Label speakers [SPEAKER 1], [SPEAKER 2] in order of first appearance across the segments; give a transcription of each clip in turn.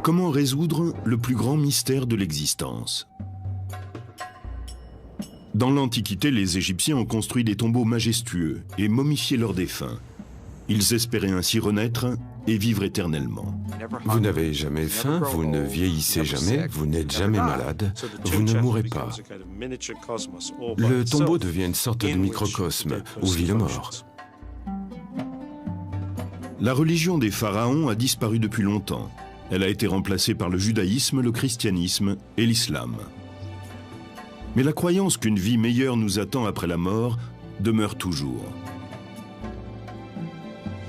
[SPEAKER 1] Comment résoudre le plus grand mystère de l'existence? Dans l'Antiquité, les Égyptiens ont construit des tombeaux majestueux et momifié leurs défunts. Ils espéraient ainsi renaître et vivre éternellement.
[SPEAKER 2] Vous n'avez jamais faim, vous ne vieillissez jamais, vous n'êtes jamais malade, vous ne mourrez pas. Le tombeau devient une sorte de microcosme où vit le mort.
[SPEAKER 1] La religion des pharaons a disparu depuis longtemps. Elle a été remplacée par le judaïsme, le christianisme et l'islam. Mais la croyance qu'une vie meilleure nous attend après la mort demeure toujours.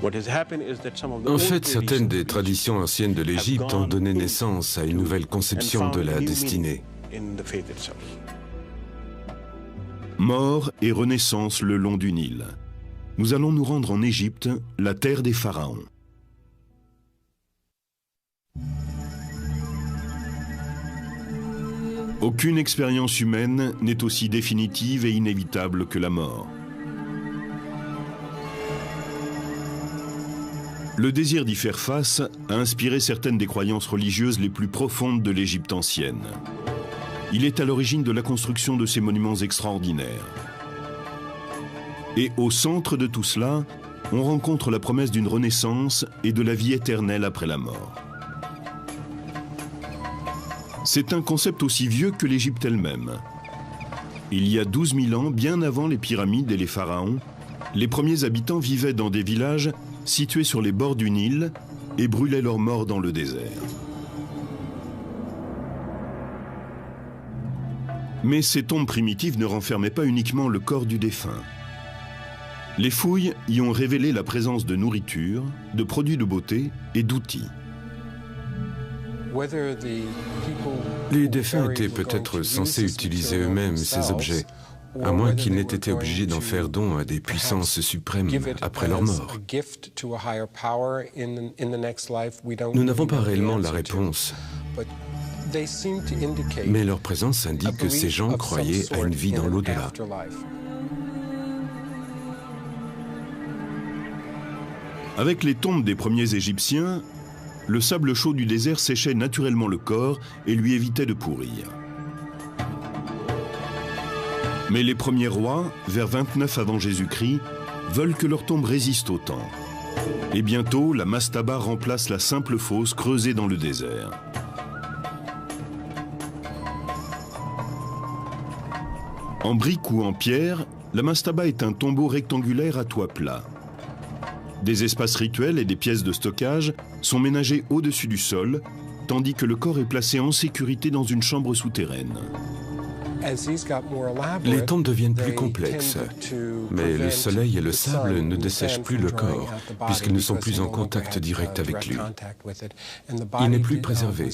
[SPEAKER 2] En fait, certaines des traditions anciennes de l'Égypte ont donné naissance à une nouvelle conception de la destinée.
[SPEAKER 1] Mort et renaissance le long du Nil. Nous allons nous rendre en Égypte, la terre des pharaons. Aucune expérience humaine n'est aussi définitive et inévitable que la mort. Le désir d'y faire face a inspiré certaines des croyances religieuses les plus profondes de l'Égypte ancienne. Il est à l'origine de la construction de ces monuments extraordinaires. Et au centre de tout cela, on rencontre la promesse d'une renaissance et de la vie éternelle après la mort. C'est un concept aussi vieux que l'Égypte elle-même. Il y a 12 000 ans, bien avant les pyramides et les pharaons, les premiers habitants vivaient dans des villages situés sur les bords du Nil et brûlaient leurs morts dans le désert. Mais ces tombes primitives ne renfermaient pas uniquement le corps du défunt. Les fouilles y ont révélé la présence de nourriture, de produits de beauté et d'outils.
[SPEAKER 2] Les défunts étaient peut-être censés utiliser eux-mêmes ces objets, à moins qu'ils n'aient été obligés d'en faire don à des puissances suprêmes après leur mort. Nous n'avons pas réellement la réponse, mais leur présence indique que ces gens croyaient à une vie dans l'au-delà.
[SPEAKER 1] Avec les tombes des premiers Égyptiens, le sable chaud du désert séchait naturellement le corps et lui évitait de pourrir. Mais les premiers rois, vers 29 avant Jésus-Christ, veulent que leur tombe résiste au temps. Et bientôt, la mastaba remplace la simple fosse creusée dans le désert. En brique ou en pierre, la mastaba est un tombeau rectangulaire à toit plat. Des espaces rituels et des pièces de stockage sont ménagés au-dessus du sol, tandis que le corps est placé en sécurité dans une chambre souterraine.
[SPEAKER 2] Les tombes deviennent plus complexes, mais le soleil et le sable ne dessèchent plus le corps, puisqu'ils ne sont plus en contact direct avec lui. Il n'est plus préservé.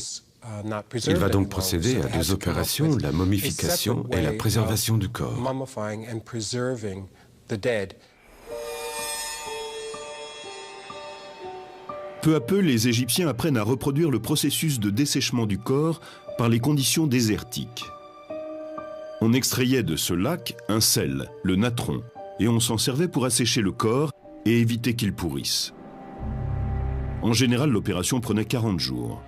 [SPEAKER 2] Il va donc procéder à deux opérations, la momification et la préservation du corps.
[SPEAKER 1] Peu à peu, les Égyptiens apprennent à reproduire le processus de dessèchement du corps par les conditions désertiques. On extrayait de ce lac un sel, le natron, et on s'en servait pour assécher le corps et éviter qu'il pourrisse. En général, l'opération prenait 40 jours.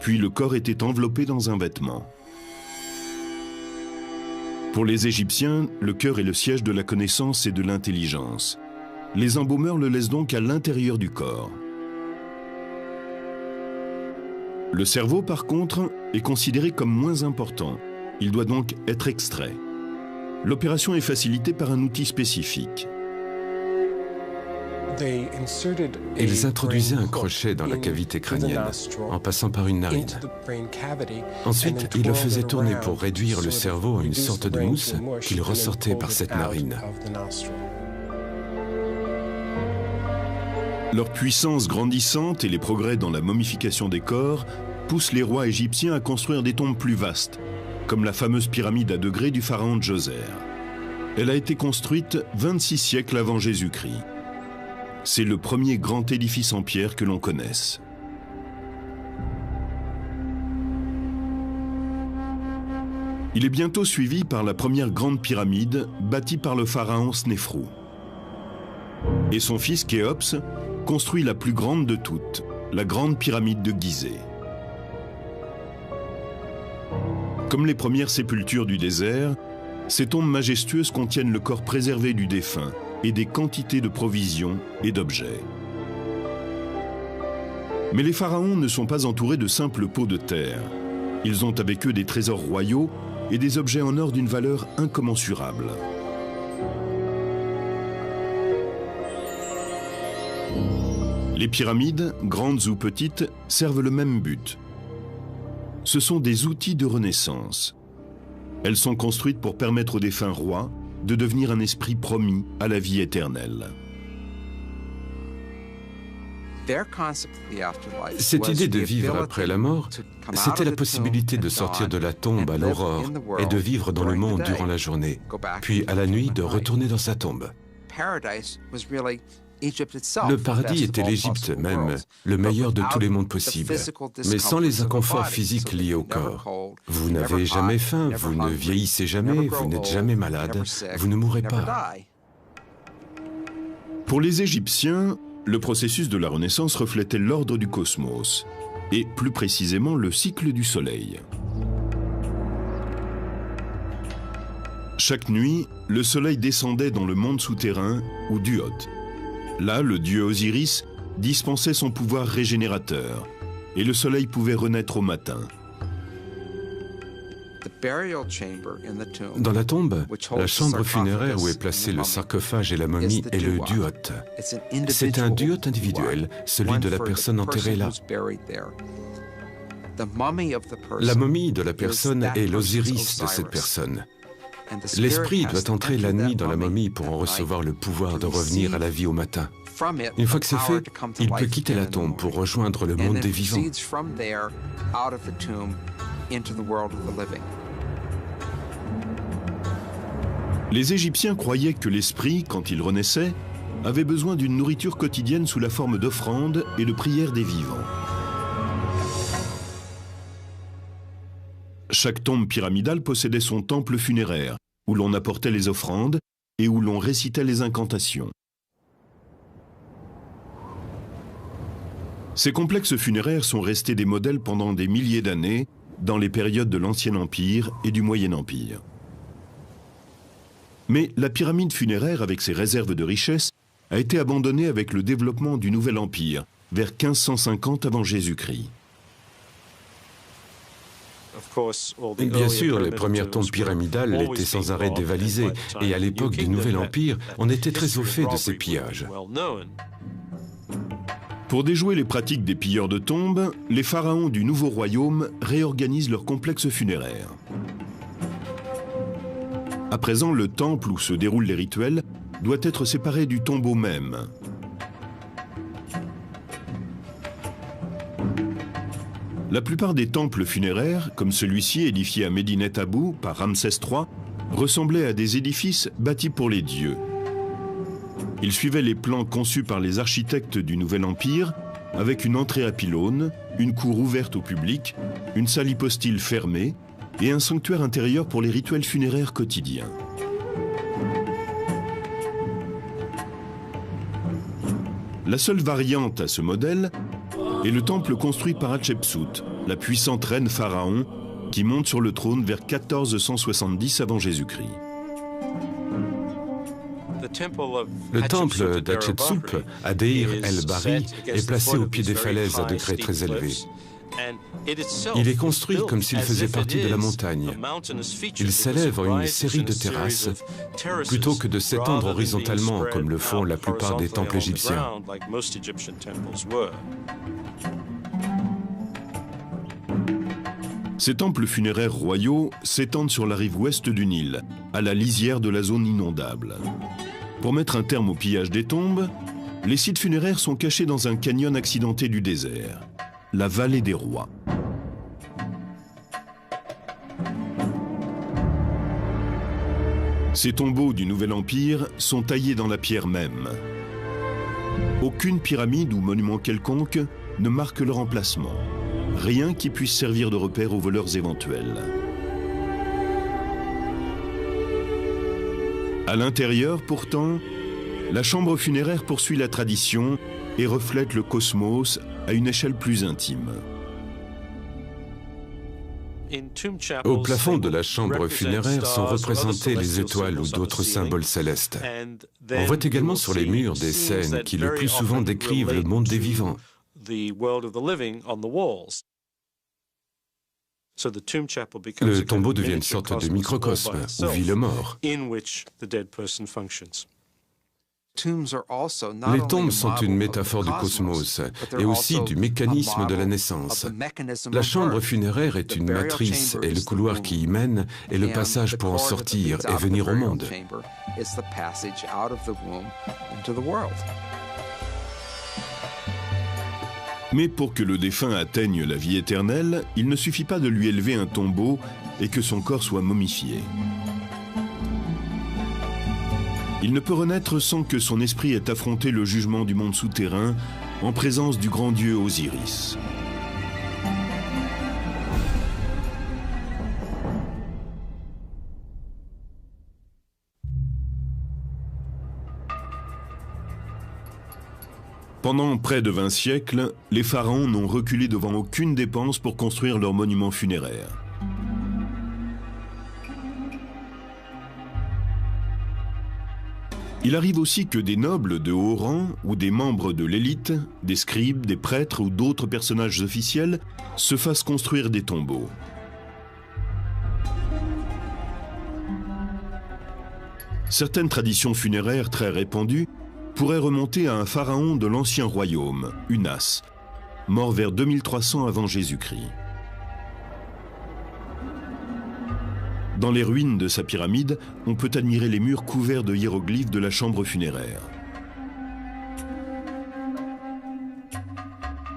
[SPEAKER 1] Puis le corps était enveloppé dans un vêtement. Pour les Égyptiens, le cœur est le siège de la connaissance et de l'intelligence. Les embaumeurs le laissent donc à l'intérieur du corps. Le cerveau, par contre, est considéré comme moins important. Il doit donc être extrait. L'opération est facilitée par un outil spécifique.
[SPEAKER 2] Ils introduisaient un crochet dans la cavité crânienne, en passant par une narine. Ensuite, ils le faisaient tourner pour réduire le cerveau à une sorte de mousse qu'ils ressortaient par cette narine.
[SPEAKER 1] Leur puissance grandissante et les progrès dans la momification des corps poussent les rois égyptiens à construire des tombes plus vastes, comme la fameuse pyramide à degrés du pharaon Djoser. Elle a été construite 26 siècles avant Jésus-Christ. C'est le premier grand édifice en pierre que l'on connaisse. Il est bientôt suivi par la première grande pyramide bâtie par le pharaon Snéfrou. Et son fils Khéops construit la plus grande de toutes, la grande pyramide de Gizeh. Comme les premières sépultures du désert, ces tombes majestueuses contiennent le corps préservé du défunt et des quantités de provisions et d'objets. Mais les pharaons ne sont pas entourés de simples pots de terre. Ils ont avec eux des trésors royaux et des objets en or d'une valeur incommensurable. Les pyramides, grandes ou petites, servent le même but. Ce sont des outils de renaissance. Elles sont construites pour permettre aux défunts rois de devenir un esprit promis à la vie éternelle.
[SPEAKER 2] Cette idée de vivre après la mort, c'était la possibilité de sortir de la tombe à l'aurore et de vivre dans le monde durant la journée, puis à la nuit de retourner dans sa tombe. Le paradis était l'Égypte même, le meilleur de tous les mondes possibles, mais sans les inconforts physiques liés au corps. Vous n'avez jamais faim, vous ne vieillissez jamais, vous n'êtes jamais malade, vous ne mourrez pas.
[SPEAKER 1] Pour les Égyptiens, le processus de la Renaissance reflétait l'ordre du cosmos, et plus précisément le cycle du Soleil. Chaque nuit, le Soleil descendait dans le monde souterrain, ou Duot. Là, le dieu Osiris dispensait son pouvoir régénérateur, et le Soleil pouvait renaître au matin.
[SPEAKER 2] Dans la tombe, la chambre funéraire où est placé le sarcophage et la momie est le duot. C'est un duot individuel, celui de la personne enterrée là. La momie de la personne est l'Osiris de cette personne. L'esprit doit entrer la nuit dans la momie pour en recevoir le pouvoir de revenir à la vie au matin. Une fois que c'est fait, il peut quitter la tombe pour rejoindre le monde des vivants.
[SPEAKER 1] Les Égyptiens croyaient que l'esprit, quand il renaissait, avait besoin d'une nourriture quotidienne sous la forme d'offrandes et de prières des vivants. Chaque tombe pyramidale possédait son temple funéraire, où l'on apportait les offrandes et où l'on récitait les incantations. Ces complexes funéraires sont restés des modèles pendant des milliers d'années dans les périodes de l'Ancien Empire et du Moyen Empire. Mais la pyramide funéraire, avec ses réserves de richesses, a été abandonnée avec le développement du Nouvel Empire, vers 1550 avant Jésus-Christ.
[SPEAKER 2] Bien sûr, les premières tombes pyramidales étaient sans arrêt dévalisées, et à l'époque du Nouvel Empire, on était très au fait de ces pillages.
[SPEAKER 1] Pour déjouer les pratiques des pilleurs de tombes, les pharaons du Nouveau Royaume réorganisent leurs complexes funéraires. À présent, le temple où se déroulent les rituels doit être séparé du tombeau même. La plupart des temples funéraires, comme celui-ci édifié à Médinet Abou par Ramsès III, ressemblaient à des édifices bâtis pour les dieux. Ils suivaient les plans conçus par les architectes du Nouvel Empire, avec une entrée à pylônes, une cour ouverte au public, une salle hypostyle fermée et un sanctuaire intérieur pour les rituels funéraires quotidiens. La seule variante à ce modèle est le temple construit par Hatshepsut, la puissante reine pharaon qui monte sur le trône vers 1470 avant Jésus-Christ.
[SPEAKER 2] Le temple d'Hatshepsut, à Deir el-Bahri, est placé au pied des falaises à degrés très élevés. Il est construit comme s'il faisait partie de la montagne. Il s'élève en une série de terrasses, plutôt que de s'étendre horizontalement comme le font la plupart des temples égyptiens.
[SPEAKER 1] Ces temples funéraires royaux s'étendent sur la rive ouest du Nil, à la lisière de la zone inondable. Pour mettre un terme au pillage des tombes, les sites funéraires sont cachés dans un canyon accidenté du désert, la vallée des rois. Ces tombeaux du Nouvel Empire sont taillés dans la pierre même. Aucune pyramide ou monument quelconque ne marque leur emplacement. Rien qui puisse servir de repère aux voleurs éventuels. À l'intérieur, pourtant, la chambre funéraire poursuit la tradition et reflète le cosmos à une échelle plus intime.
[SPEAKER 2] Au plafond de la chambre funéraire sont représentées les étoiles ou d'autres symboles célestes. On voit également sur les murs des scènes qui le plus souvent décrivent le monde des vivants. Le tombeau devient une sorte de microcosme où vit le mort. Les tombes sont une métaphore du cosmos et aussi du mécanisme de la naissance. La chambre funéraire est une matrice et le couloir qui y mène est le passage pour en sortir et venir au monde.
[SPEAKER 1] Mais pour que le défunt atteigne la vie éternelle, il ne suffit pas de lui élever un tombeau et que son corps soit momifié. Il ne peut renaître sans que son esprit ait affronté le jugement du monde souterrain en présence du grand dieu Osiris. Pendant près de 20 siècles, les pharaons n'ont reculé devant aucune dépense pour construire leurs monuments funéraires. Il arrive aussi que des nobles de haut rang ou des membres de l'élite, des scribes, des prêtres ou d'autres personnages officiels se fassent construire des tombeaux. Certaines traditions funéraires très répandues pourraient remonter à un pharaon de l'ancien royaume, Unas, mort vers 2300 avant Jésus-Christ. Dans les ruines de sa pyramide, on peut admirer les murs couverts de hiéroglyphes de la chambre funéraire.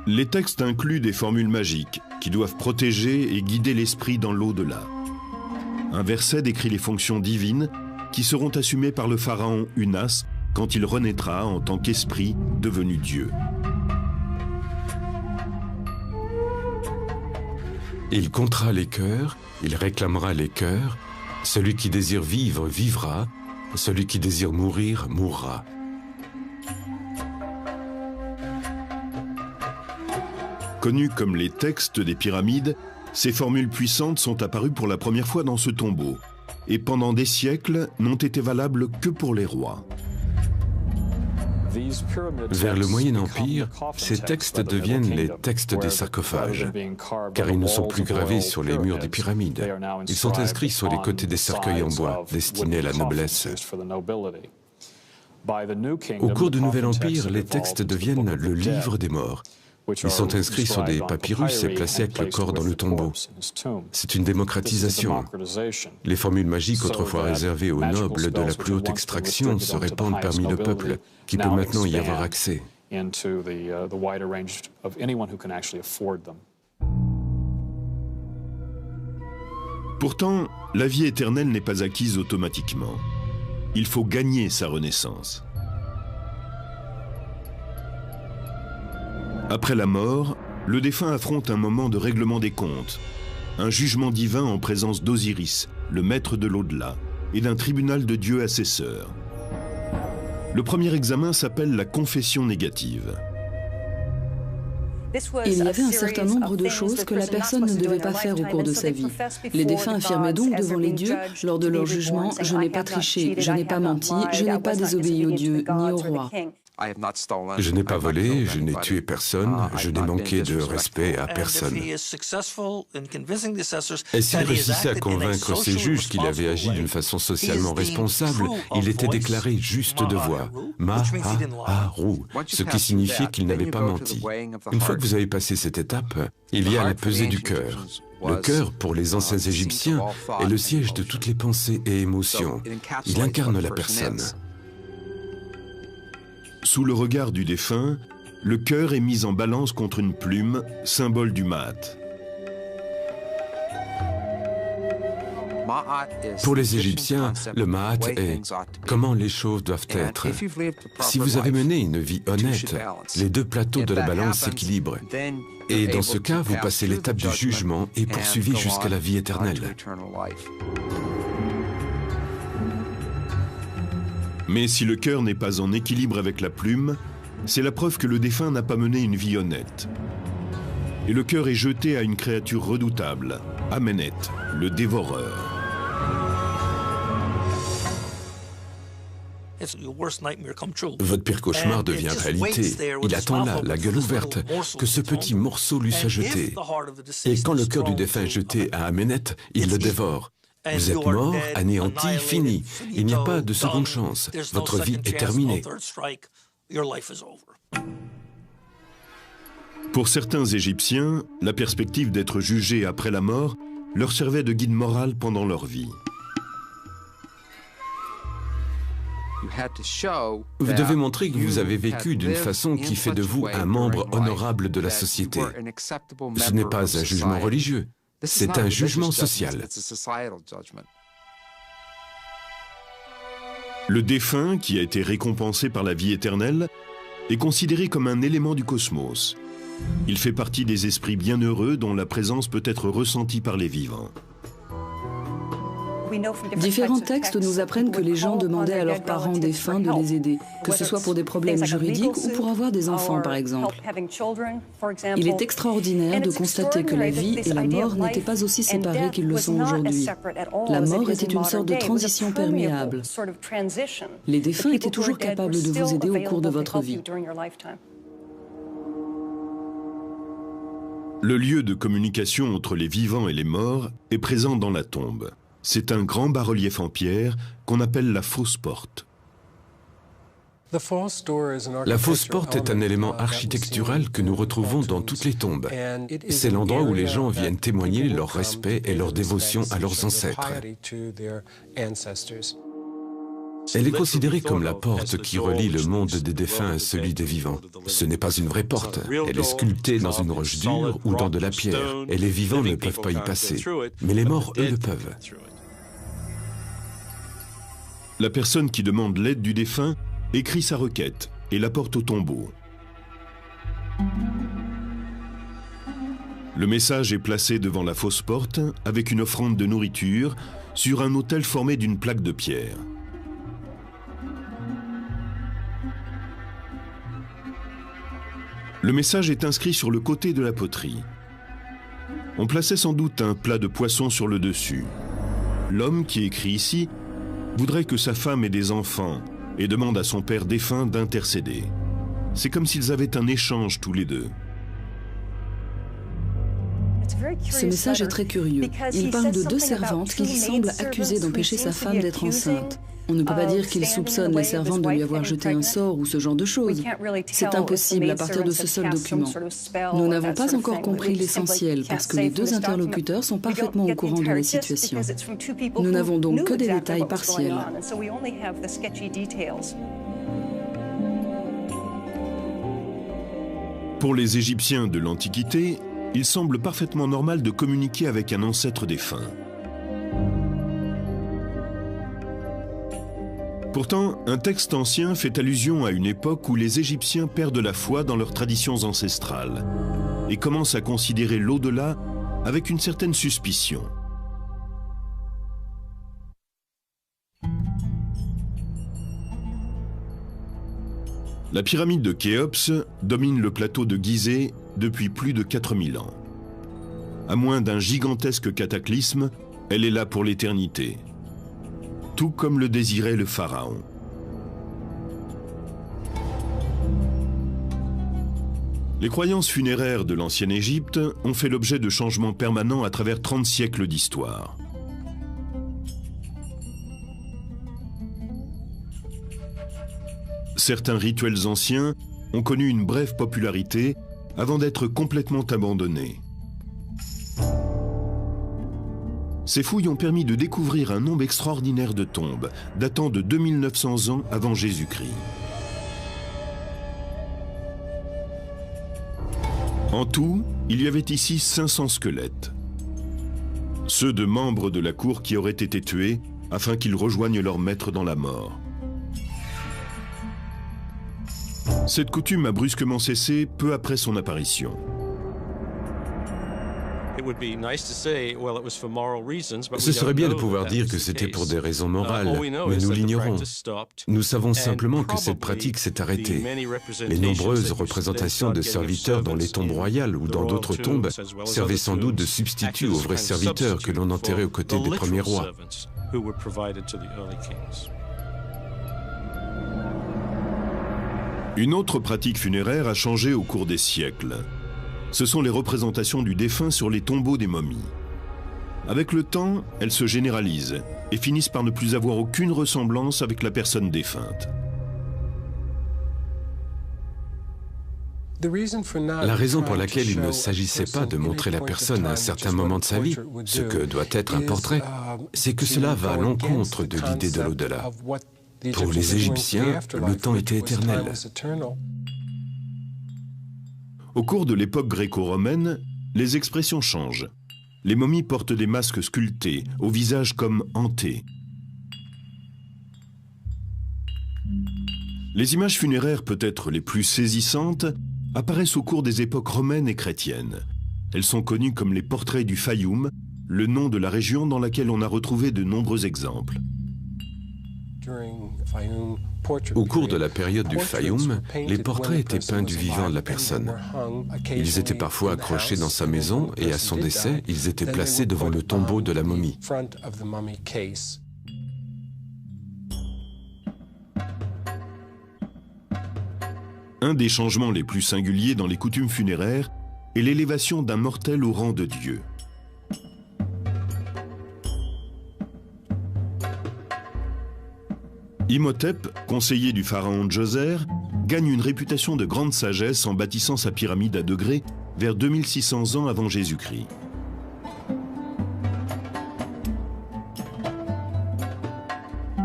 [SPEAKER 1] Les textes incluent des formules magiques qui doivent protéger et guider l'esprit dans l'au-delà. Un verset décrit les fonctions divines qui seront assumées par le pharaon Unas quand il renaîtra en tant qu'esprit devenu Dieu.
[SPEAKER 2] Il comptera les cœurs, il réclamera les cœurs. Celui qui désire vivre, vivra. Celui qui désire mourir, mourra.
[SPEAKER 1] Connus comme les textes des pyramides, ces formules puissantes sont apparues pour la première fois dans ce tombeau et pendant des siècles n'ont été valables que pour les rois.
[SPEAKER 2] Vers le Moyen Empire, ces textes deviennent les textes des sarcophages, car ils ne sont plus gravés sur les murs des pyramides. Ils sont inscrits sur les côtés des cercueils en bois, destinés à la noblesse. Au cours du Nouvel Empire, les textes deviennent le livre des morts. Ils sont inscrits sur des papyrus et placés avec le corps dans le tombeau. C'est une démocratisation. Les formules magiques autrefois réservées aux nobles de la plus haute extraction se répandent parmi le peuple, qui peut maintenant y avoir accès.
[SPEAKER 1] Pourtant, la vie éternelle n'est pas acquise automatiquement. Il faut gagner sa renaissance. Après la mort, le défunt affronte un moment de règlement des comptes, un jugement divin en présence d'Osiris, le maître de l'au-delà, et d'un tribunal de Dieu assesseur. Le premier examen s'appelle la confession négative.
[SPEAKER 3] Il y avait un certain nombre de choses que la personne ne devait pas faire au cours de sa vie. Les défunts affirmaient donc devant les dieux, lors de leur jugement, « Je n'ai pas triché, je n'ai pas menti, je n'ai pas désobéi aux dieux ni au roi. »
[SPEAKER 2] Je n'ai pas volé, je n'ai tué personne, je n'ai manqué de respect à personne. Et s'il réussissait à convaincre ses juges qu'il avait agi d'une façon socialement responsable, il était déclaré juste de voix, Maharu, ce qui signifiait qu'il n'avait pas menti. Une fois que vous avez passé cette étape, il y a la pesée du cœur. Le cœur, pour les anciens Égyptiens, est le siège de toutes les pensées et émotions. Il incarne la personne.
[SPEAKER 1] Sous le regard du défunt, le cœur est mis en balance contre une plume, symbole du Maat.
[SPEAKER 2] Pour les Égyptiens, le Maat est comment les choses doivent être. Si vous avez mené une vie honnête, les deux plateaux de la balance s'équilibrent. Et dans ce cas, vous passez l'étape du jugement et poursuivez jusqu'à la vie éternelle.
[SPEAKER 1] Mais si le cœur n'est pas en équilibre avec la plume, c'est la preuve que le défunt n'a pas mené une vie honnête. Et le cœur est jeté à une créature redoutable, Amenet, le dévoreur.
[SPEAKER 2] Votre pire cauchemar devient réalité. Il attend là, la gueule ouverte, que ce petit morceau lui soit jeté. Et quand le cœur du défunt est jeté à Amenet, il le dévore. Vous êtes mort, anéanti, fini. Il n'y a pas de seconde chance. Votre vie est terminée.
[SPEAKER 1] Pour certains Égyptiens, la perspective d'être jugés après la mort leur servait de guide moral pendant leur vie.
[SPEAKER 2] Vous devez montrer que vous avez vécu d'une façon qui fait de vous un membre honorable de la société. Ce n'est pas un jugement religieux, c'est un jugement social.
[SPEAKER 1] Le défunt, qui a été récompensé par la vie éternelle, est considéré comme un élément du cosmos. Il fait partie des esprits bienheureux dont la présence peut être ressentie par les vivants.
[SPEAKER 3] Différents textes nous apprennent que les gens demandaient à leurs parents défunts de les aider, que ce soit pour des problèmes juridiques ou pour avoir des enfants, par exemple. Il est extraordinaire de constater que la vie et la mort n'étaient pas aussi séparées qu'ils le sont aujourd'hui. La mort était une sorte de transition perméable. Les défunts étaient toujours capables de vous aider au cours de votre vie.
[SPEAKER 1] Le lieu de communication entre les vivants et les morts est présent dans la tombe. C'est un grand bas-relief en pierre qu'on appelle la fausse porte.
[SPEAKER 2] La fausse porte est un élément architectural que nous retrouvons dans toutes les tombes. C'est l'endroit où les gens viennent témoigner leur respect et leur dévotion à leurs ancêtres. Elle est considérée comme la porte qui relie le monde des défunts à celui des vivants. Ce n'est pas une vraie porte. Elle est sculptée dans une roche dure ou dans de la pierre, et les vivants ne peuvent pas y passer. Mais les morts, eux, le peuvent.
[SPEAKER 1] La personne qui demande l'aide du défunt écrit sa requête et la porte au tombeau. Le message est placé devant la fausse porte avec une offrande de nourriture sur un autel formé d'une plaque de pierre. Le message est inscrit sur le côté de la poterie. On plaçait sans doute un plat de poisson sur le dessus. L'homme qui écrit ici voudrait que sa femme ait des enfants et demande à son père défunt d'intercéder. C'est comme s'ils avaient un échange tous les deux.
[SPEAKER 3] Ce message est très curieux. Il parle de deux servantes qu'il semble accuser d'empêcher sa femme d'être enceinte. On ne peut pas dire qu'il soupçonne les servantes de lui avoir jeté un sort ou ce genre de choses. C'est impossible à partir de ce seul document. Nous n'avons pas encore compris l'essentiel parce que les deux interlocuteurs sont parfaitement au courant de la situation. Nous n'avons donc que des détails partiels.
[SPEAKER 1] Pour les Égyptiens de l'Antiquité, il semble parfaitement normal de communiquer avec un ancêtre défunt. Pourtant, un texte ancien fait allusion à une époque où les Égyptiens perdent la foi dans leurs traditions ancestrales et commencent à considérer l'au-delà avec une certaine suspicion. La pyramide de Khéops domine le plateau de Gizeh depuis plus de 4000 ans. À moins d'un gigantesque cataclysme, elle est là pour l'éternité. Tout comme le désirait le pharaon. Les croyances funéraires de l'ancienne Égypte ont fait l'objet de changements permanents à travers 30 siècles d'histoire. Certains rituels anciens ont connu une brève popularité avant d'être complètement abandonnés. Ces fouilles ont permis de découvrir un nombre extraordinaire de tombes, datant de 2900 ans avant Jésus-Christ. En tout, il y avait ici 500 squelettes. Ceux de membres de la cour qui auraient été tués afin qu'ils rejoignent leur maître dans la mort. Cette coutume a brusquement cessé peu après son apparition.
[SPEAKER 2] Ce serait bien de pouvoir dire que c'était pour des raisons morales, mais nous l'ignorons. Nous savons simplement que cette pratique s'est arrêtée. Les nombreuses représentations de serviteurs dans les tombes royales ou dans d'autres tombes servaient sans doute de substitut aux vrais serviteurs que l'on enterrait aux côtés des premiers rois.
[SPEAKER 1] Une autre pratique funéraire a changé au cours des siècles. Ce sont les représentations du défunt sur les tombeaux des momies. Avec le temps, elles se généralisent et finissent par ne plus avoir aucune ressemblance avec la personne défunte.
[SPEAKER 2] La raison pour laquelle il ne s'agissait pas de montrer la personne à un certain moment de sa vie, ce que doit être un portrait, c'est que cela va à l'encontre de l'idée de l'au-delà. Pour les Égyptiens, le temps était éternel.
[SPEAKER 1] Au cours de l'époque gréco-romaine, les expressions changent. Les momies portent des masques sculptés, au visage comme hanté. Les images funéraires peut-être les plus saisissantes apparaissent au cours des époques romaines et chrétiennes. Elles sont connues comme les portraits du Fayoum, le nom de la région dans laquelle on a retrouvé de nombreux exemples.
[SPEAKER 2] Au cours de la période du Fayoum, les portraits étaient peints du vivant de la personne. Ils étaient parfois accrochés dans sa maison et à son décès, ils étaient placés devant le tombeau de la momie.
[SPEAKER 1] Un des changements les plus singuliers dans les coutumes funéraires est l'élévation d'un mortel au rang de Dieu. Imhotep, conseiller du pharaon Djoser, gagne une réputation de grande sagesse en bâtissant sa pyramide à degrés vers 2600 ans avant Jésus-Christ.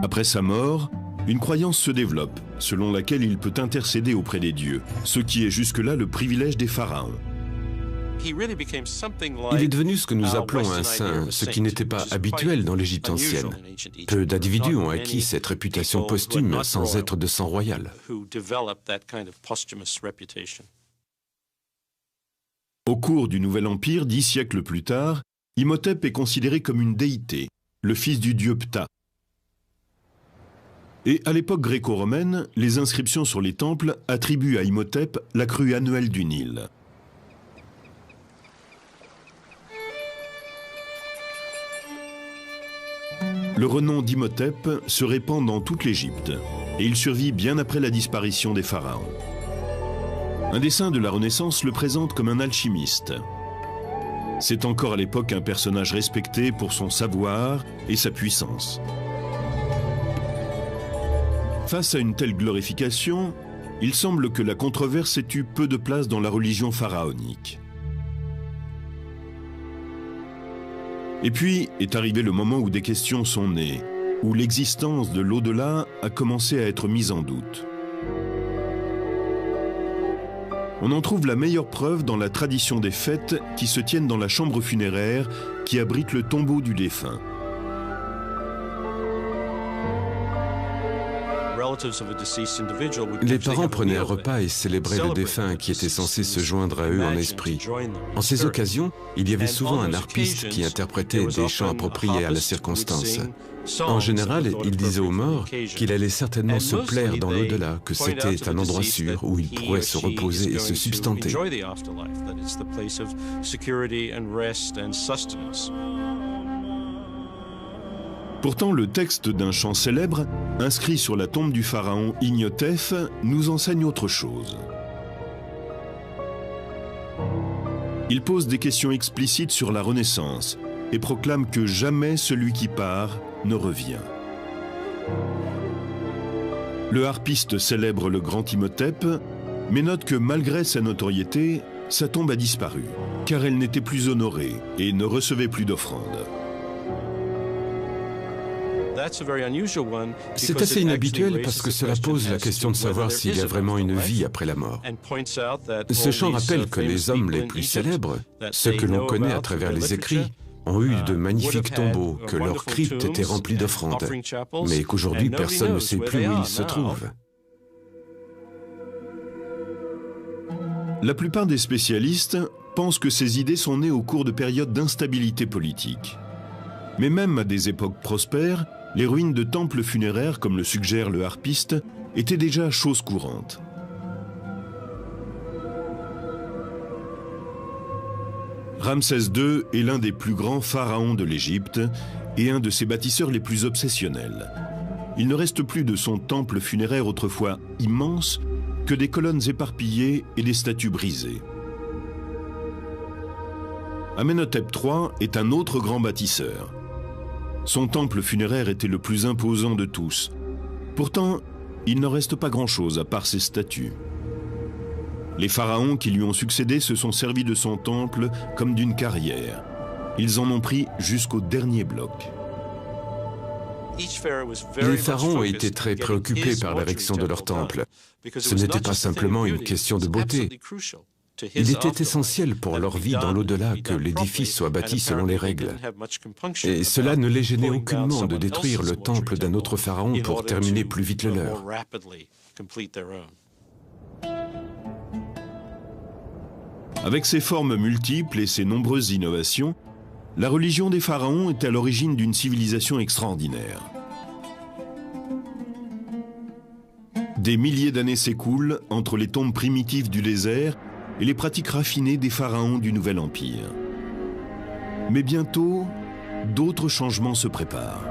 [SPEAKER 1] Après sa mort, une croyance se développe, selon laquelle il peut intercéder auprès des dieux, ce qui est jusque-là le privilège des pharaons.
[SPEAKER 2] Il est devenu ce que nous appelons un saint, ce qui n'était pas habituel dans l'Égypte ancienne. Peu d'individus ont acquis cette réputation posthume sans être de sang royal.
[SPEAKER 1] Au cours du Nouvel Empire, 10 siècles plus tard, Imhotep est considéré comme une déité, le fils du dieu Ptah. Et à l'époque gréco-romaine, les inscriptions sur les temples attribuent à Imhotep la crue annuelle du Nil. Le renom d'Imhotep se répand dans toute l'Égypte et il survit bien après la disparition des pharaons. Un dessin de la Renaissance le présente comme un alchimiste. C'est encore à l'époque un personnage respecté pour son savoir et sa puissance. Face à une telle glorification, il semble que la controverse ait eu peu de place dans la religion pharaonique. Et puis est arrivé le moment où des questions sont nées, où l'existence de l'au-delà a commencé à être mise en doute. On en trouve la meilleure preuve dans la tradition des fêtes qui se tiennent dans la chambre funéraire qui abrite le tombeau du défunt.
[SPEAKER 2] Les parents prenaient un repas et célébraient le défunt qui était censé se joindre à eux en esprit. En ces occasions, il y avait souvent un harpiste qui interprétait des chants appropriés à la circonstance. En général, il disait aux morts qu'il allait certainement se plaire dans l'au-delà, que c'était un endroit sûr où il pourrait se reposer et se substanter.
[SPEAKER 1] Pourtant, le texte d'un chant célèbre, inscrit sur la tombe du pharaon Ignotef, nous enseigne autre chose. Il pose des questions explicites sur la Renaissance et proclame que jamais celui qui part ne revient. Le harpiste célèbre le grand Imhotep, mais note que malgré sa notoriété, sa tombe a disparu, car elle n'était plus honorée et ne recevait plus d'offrandes.
[SPEAKER 2] C'est assez inhabituel parce que cela pose la question de savoir s'il y a vraiment une vie après la mort. Ce chant rappelle que les hommes les plus célèbres, ceux que l'on connaît à travers les écrits, ont eu de magnifiques tombeaux, que leurs cryptes étaient remplies d'offrandes, mais qu'aujourd'hui personne ne sait plus où ils se trouvent.
[SPEAKER 1] La plupart des spécialistes pense que ces idées sont nées au cours de périodes d'instabilité politique. Mais même à des époques prospères, les ruines de temples funéraires, comme le suggère le harpiste, étaient déjà chose courante. Ramsès II est l'un des plus grands pharaons de l'Égypte et un de ses bâtisseurs les plus obsessionnels. Il ne reste plus de son temple funéraire autrefois immense que des colonnes éparpillées et des statues brisées. Amenhotep III est un autre grand bâtisseur. Son temple funéraire était le plus imposant de tous. Pourtant, il n'en reste pas grand-chose à part ses statues. Les pharaons qui lui ont succédé se sont servis de son temple comme d'une carrière. Ils en ont pris jusqu'au dernier bloc.
[SPEAKER 2] Les pharaons étaient très préoccupés par l'érection de leur temple. Ce n'était pas simplement une question de beauté. Il était essentiel pour leur vie dans l'au-delà que l'édifice soit bâti selon les règles. Et cela ne les gênait aucunement de détruire le temple d'un autre pharaon pour terminer plus vite le leur.
[SPEAKER 1] Avec ses formes multiples et ses nombreuses innovations, la religion des pharaons est à l'origine d'une civilisation extraordinaire. Des milliers d'années s'écoulent entre les tombes primitives du désert et les pratiques raffinées des pharaons du Nouvel Empire. Mais bientôt, d'autres changements se préparent.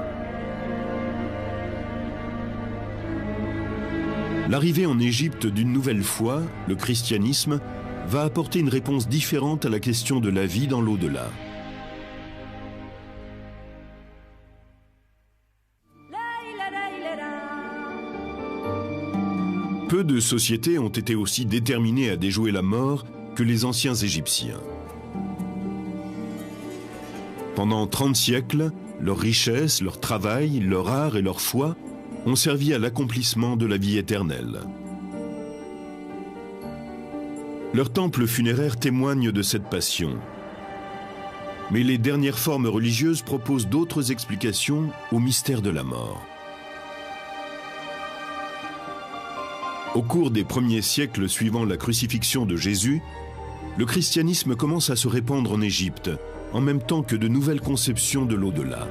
[SPEAKER 1] L'arrivée en Égypte d'une nouvelle foi, le christianisme, va apporter une réponse différente à la question de la vie dans l'au-delà. Peu de sociétés ont été aussi déterminées à déjouer la mort que les anciens Égyptiens. Pendant 30 siècles, leur richesse, leur travail, leur art et leur foi ont servi à l'accomplissement de la vie éternelle. Leurs temples funéraires témoignent de cette passion. Mais les dernières formes religieuses proposent d'autres explications au mystère de la mort. Au cours des premiers siècles suivant la crucifixion de Jésus, le christianisme commence à se répandre en Égypte, en même temps que de nouvelles conceptions de l'au-delà.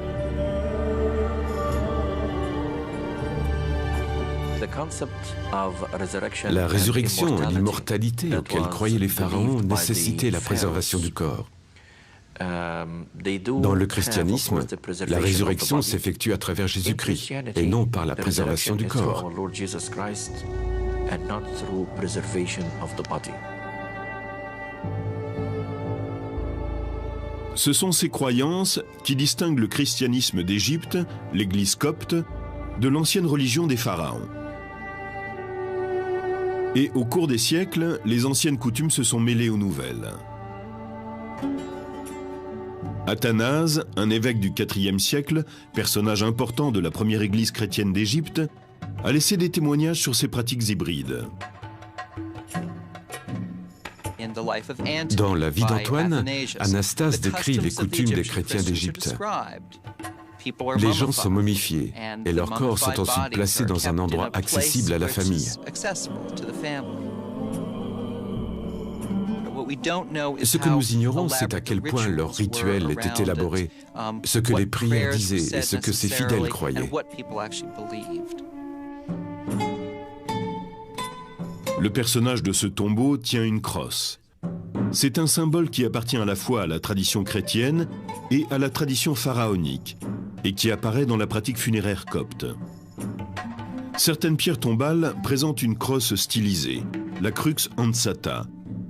[SPEAKER 2] La résurrection et l'immortalité auxquelles croyaient les pharaons nécessitaient la préservation du corps. Dans le christianisme, la résurrection s'effectue à travers Jésus-Christ et non par la préservation du corps.
[SPEAKER 1] Ce sont ces croyances qui distinguent le christianisme d'Égypte, l'Église copte, de l'ancienne religion des pharaons. Et au cours des siècles, les anciennes coutumes se sont mêlées aux nouvelles. Athanase, un évêque du IVe siècle, personnage important de la première église chrétienne d'Égypte, a laissé des témoignages sur ces pratiques hybrides.
[SPEAKER 2] Dans la vie d'Antoine, Anastase décrit les coutumes des chrétiens d'Égypte. Les gens sont momifiés et leurs corps sont ensuite placés dans un endroit accessible à la famille. Ce que nous ignorons, c'est à quel point leur rituel était élaboré, ce que les prières disaient et ce que ces fidèles croyaient.
[SPEAKER 1] Le personnage de ce tombeau tient une crosse. C'est un symbole qui appartient à la fois à la tradition chrétienne et à la tradition pharaonique, et qui apparaît dans la pratique funéraire copte. Certaines pierres tombales présentent une crosse stylisée, la crux ansata,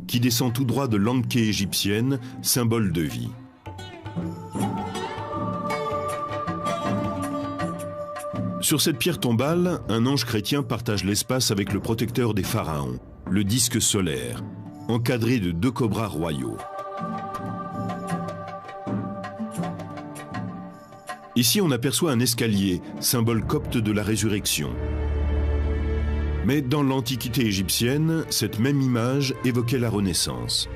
[SPEAKER 1] qui descend tout droit de l'anké égyptienne, symbole de vie. Sur cette pierre tombale, un ange chrétien partage l'espace avec le protecteur des pharaons, le disque solaire, encadré de 2 cobras royaux. Ici, on aperçoit un escalier, symbole copte de la résurrection. Mais dans l'Antiquité égyptienne, cette même image évoquait la Renaissance.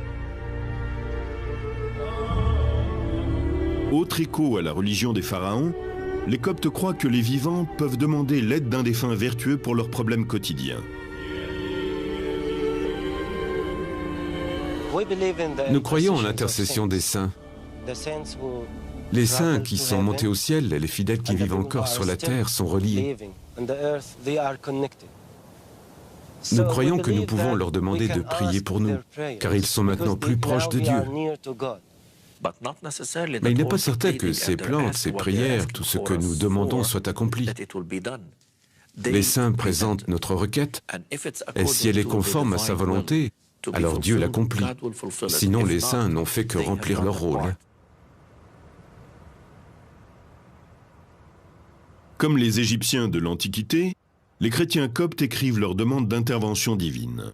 [SPEAKER 1] Autre écho à la religion des pharaons, les Coptes croient que les vivants peuvent demander l'aide d'un défunt vertueux pour leurs problèmes quotidiens.
[SPEAKER 2] Nous croyons en l'intercession des saints. Les saints qui sont montés au ciel et les fidèles qui vivent encore sur la terre sont reliés. Nous croyons que nous pouvons leur demander de prier pour nous, car ils sont maintenant plus proches de Dieu. Mais il n'est pas certain que ces plantes, ces prières, tout ce que nous demandons soit accompli. Les saints présentent notre requête, et si elle est conforme à sa volonté, alors Dieu l'accomplit. Sinon, les saints n'ont fait que remplir leur rôle.
[SPEAKER 1] Comme les Égyptiens de l'Antiquité, les chrétiens coptes écrivent leur demande d'intervention divine.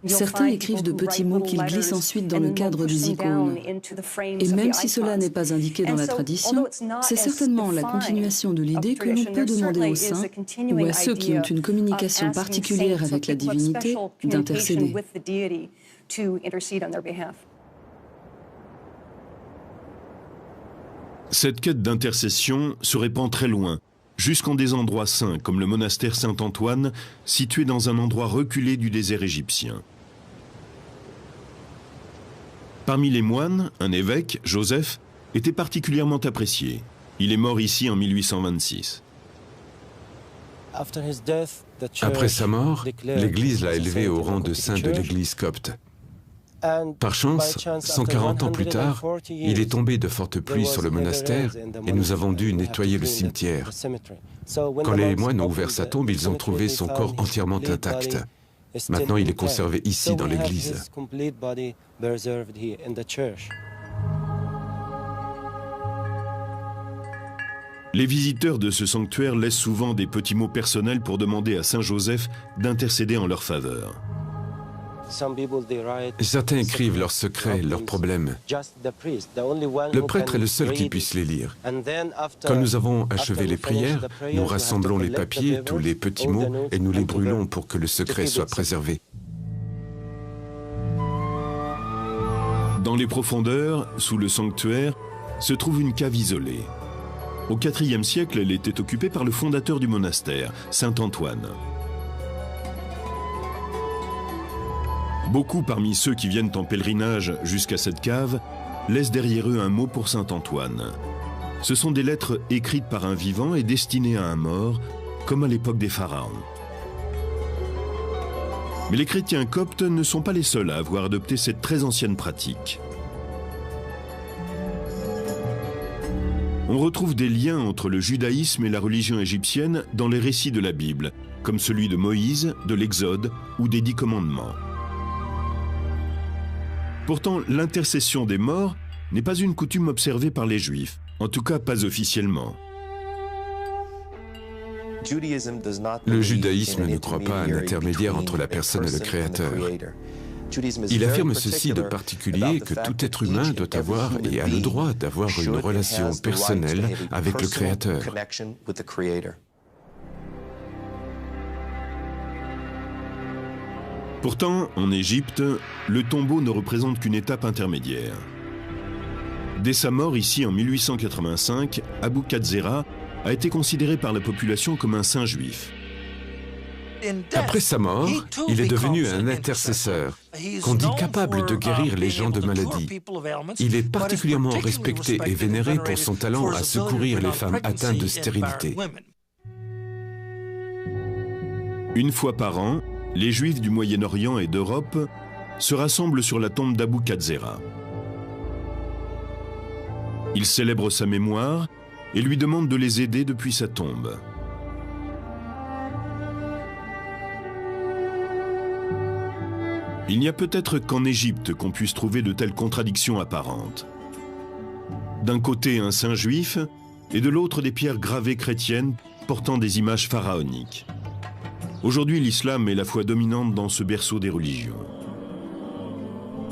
[SPEAKER 3] Certains écrivent de petits mots qu'ils glissent ensuite dans le cadre des icônes. Et même si cela n'est pas indiqué dans la tradition, c'est certainement la continuation de l'idée que l'on peut demander aux saints ou à ceux qui ont une communication particulière avec la divinité d'intercéder.
[SPEAKER 1] Cette quête d'intercession se répand très loin, jusqu'en des endroits saints comme le monastère Saint-Antoine, situé dans un endroit reculé du désert égyptien. Parmi les moines, un évêque, Joseph, était particulièrement apprécié. Il est mort ici en 1826.
[SPEAKER 2] Après sa mort, l'Église l'a élevé au rang de saint de l'Église copte. Par chance, 140 ans plus tard, il est tombé de fortes pluies sur le monastère et nous avons dû nettoyer le cimetière. Quand les moines ont ouvert sa tombe, ils ont trouvé son corps entièrement intact. Maintenant, il est conservé ici dans l'église.
[SPEAKER 1] Les visiteurs de ce sanctuaire laissent souvent des petits mots personnels pour demander à Saint Joseph d'intercéder en leur faveur.
[SPEAKER 2] Certains écrivent leurs secrets, leurs problèmes. Le prêtre est le seul qui puisse les lire. Quand nous avons achevé les prières, nous rassemblons les papiers, tous les petits mots, et nous les brûlons pour que le secret soit préservé.
[SPEAKER 1] Dans les profondeurs, sous le sanctuaire, se trouve une cave isolée. Au IVe siècle, elle était occupée par le fondateur du monastère, Saint Antoine. Beaucoup parmi ceux qui viennent en pèlerinage jusqu'à cette cave laissent derrière eux un mot pour Saint Antoine. Ce sont des lettres écrites par un vivant et destinées à un mort, comme à l'époque des pharaons. Mais les chrétiens coptes ne sont pas les seuls à avoir adopté cette très ancienne pratique. On retrouve des liens entre le judaïsme et la religion égyptienne dans les récits de la Bible, comme celui de Moïse, de l'Exode ou des 10 commandements. Pourtant, l'intercession des morts n'est pas une coutume observée par les Juifs, en tout cas pas officiellement.
[SPEAKER 2] Le judaïsme ne croit pas à un intermédiaire entre la personne et le Créateur. Il affirme ceci de particulier que tout être humain doit avoir et a le droit d'avoir une relation personnelle avec le Créateur.
[SPEAKER 1] Pourtant, en Égypte, le tombeau ne représente qu'une étape intermédiaire. Dès sa mort ici en 1885, Abou Katzera a été considéré par la population comme un saint juif.
[SPEAKER 2] Après sa mort, il est devenu un intercesseur, qu'on dit capable de guérir les gens de maladies. Il est particulièrement respecté et vénéré pour son talent à secourir les femmes atteintes de stérilité.
[SPEAKER 1] Une fois par an, les Juifs du Moyen-Orient et d'Europe se rassemblent sur la tombe d'Abou Katzera. Ils célèbrent sa mémoire et lui demandent de les aider depuis sa tombe. Il n'y a peut-être qu'en Égypte qu'on puisse trouver de telles contradictions apparentes. D'un côté un saint juif et de l'autre des pierres gravées chrétiennes portant des images pharaoniques. Aujourd'hui, l'islam est la foi dominante dans ce berceau des religions.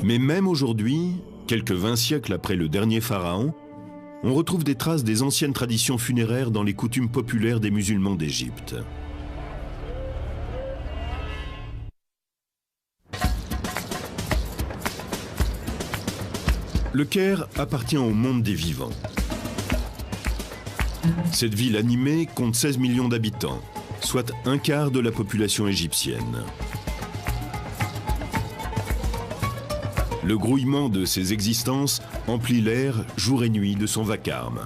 [SPEAKER 1] Mais même aujourd'hui, quelques 20 siècles après le dernier pharaon, on retrouve des traces des anciennes traditions funéraires dans les coutumes populaires des musulmans d'Égypte. Le Caire appartient au monde des vivants. Cette ville animée compte 16 millions d'habitants, soit un quart de la population égyptienne. Le grouillement de ces existences emplit l'air jour et nuit de son vacarme.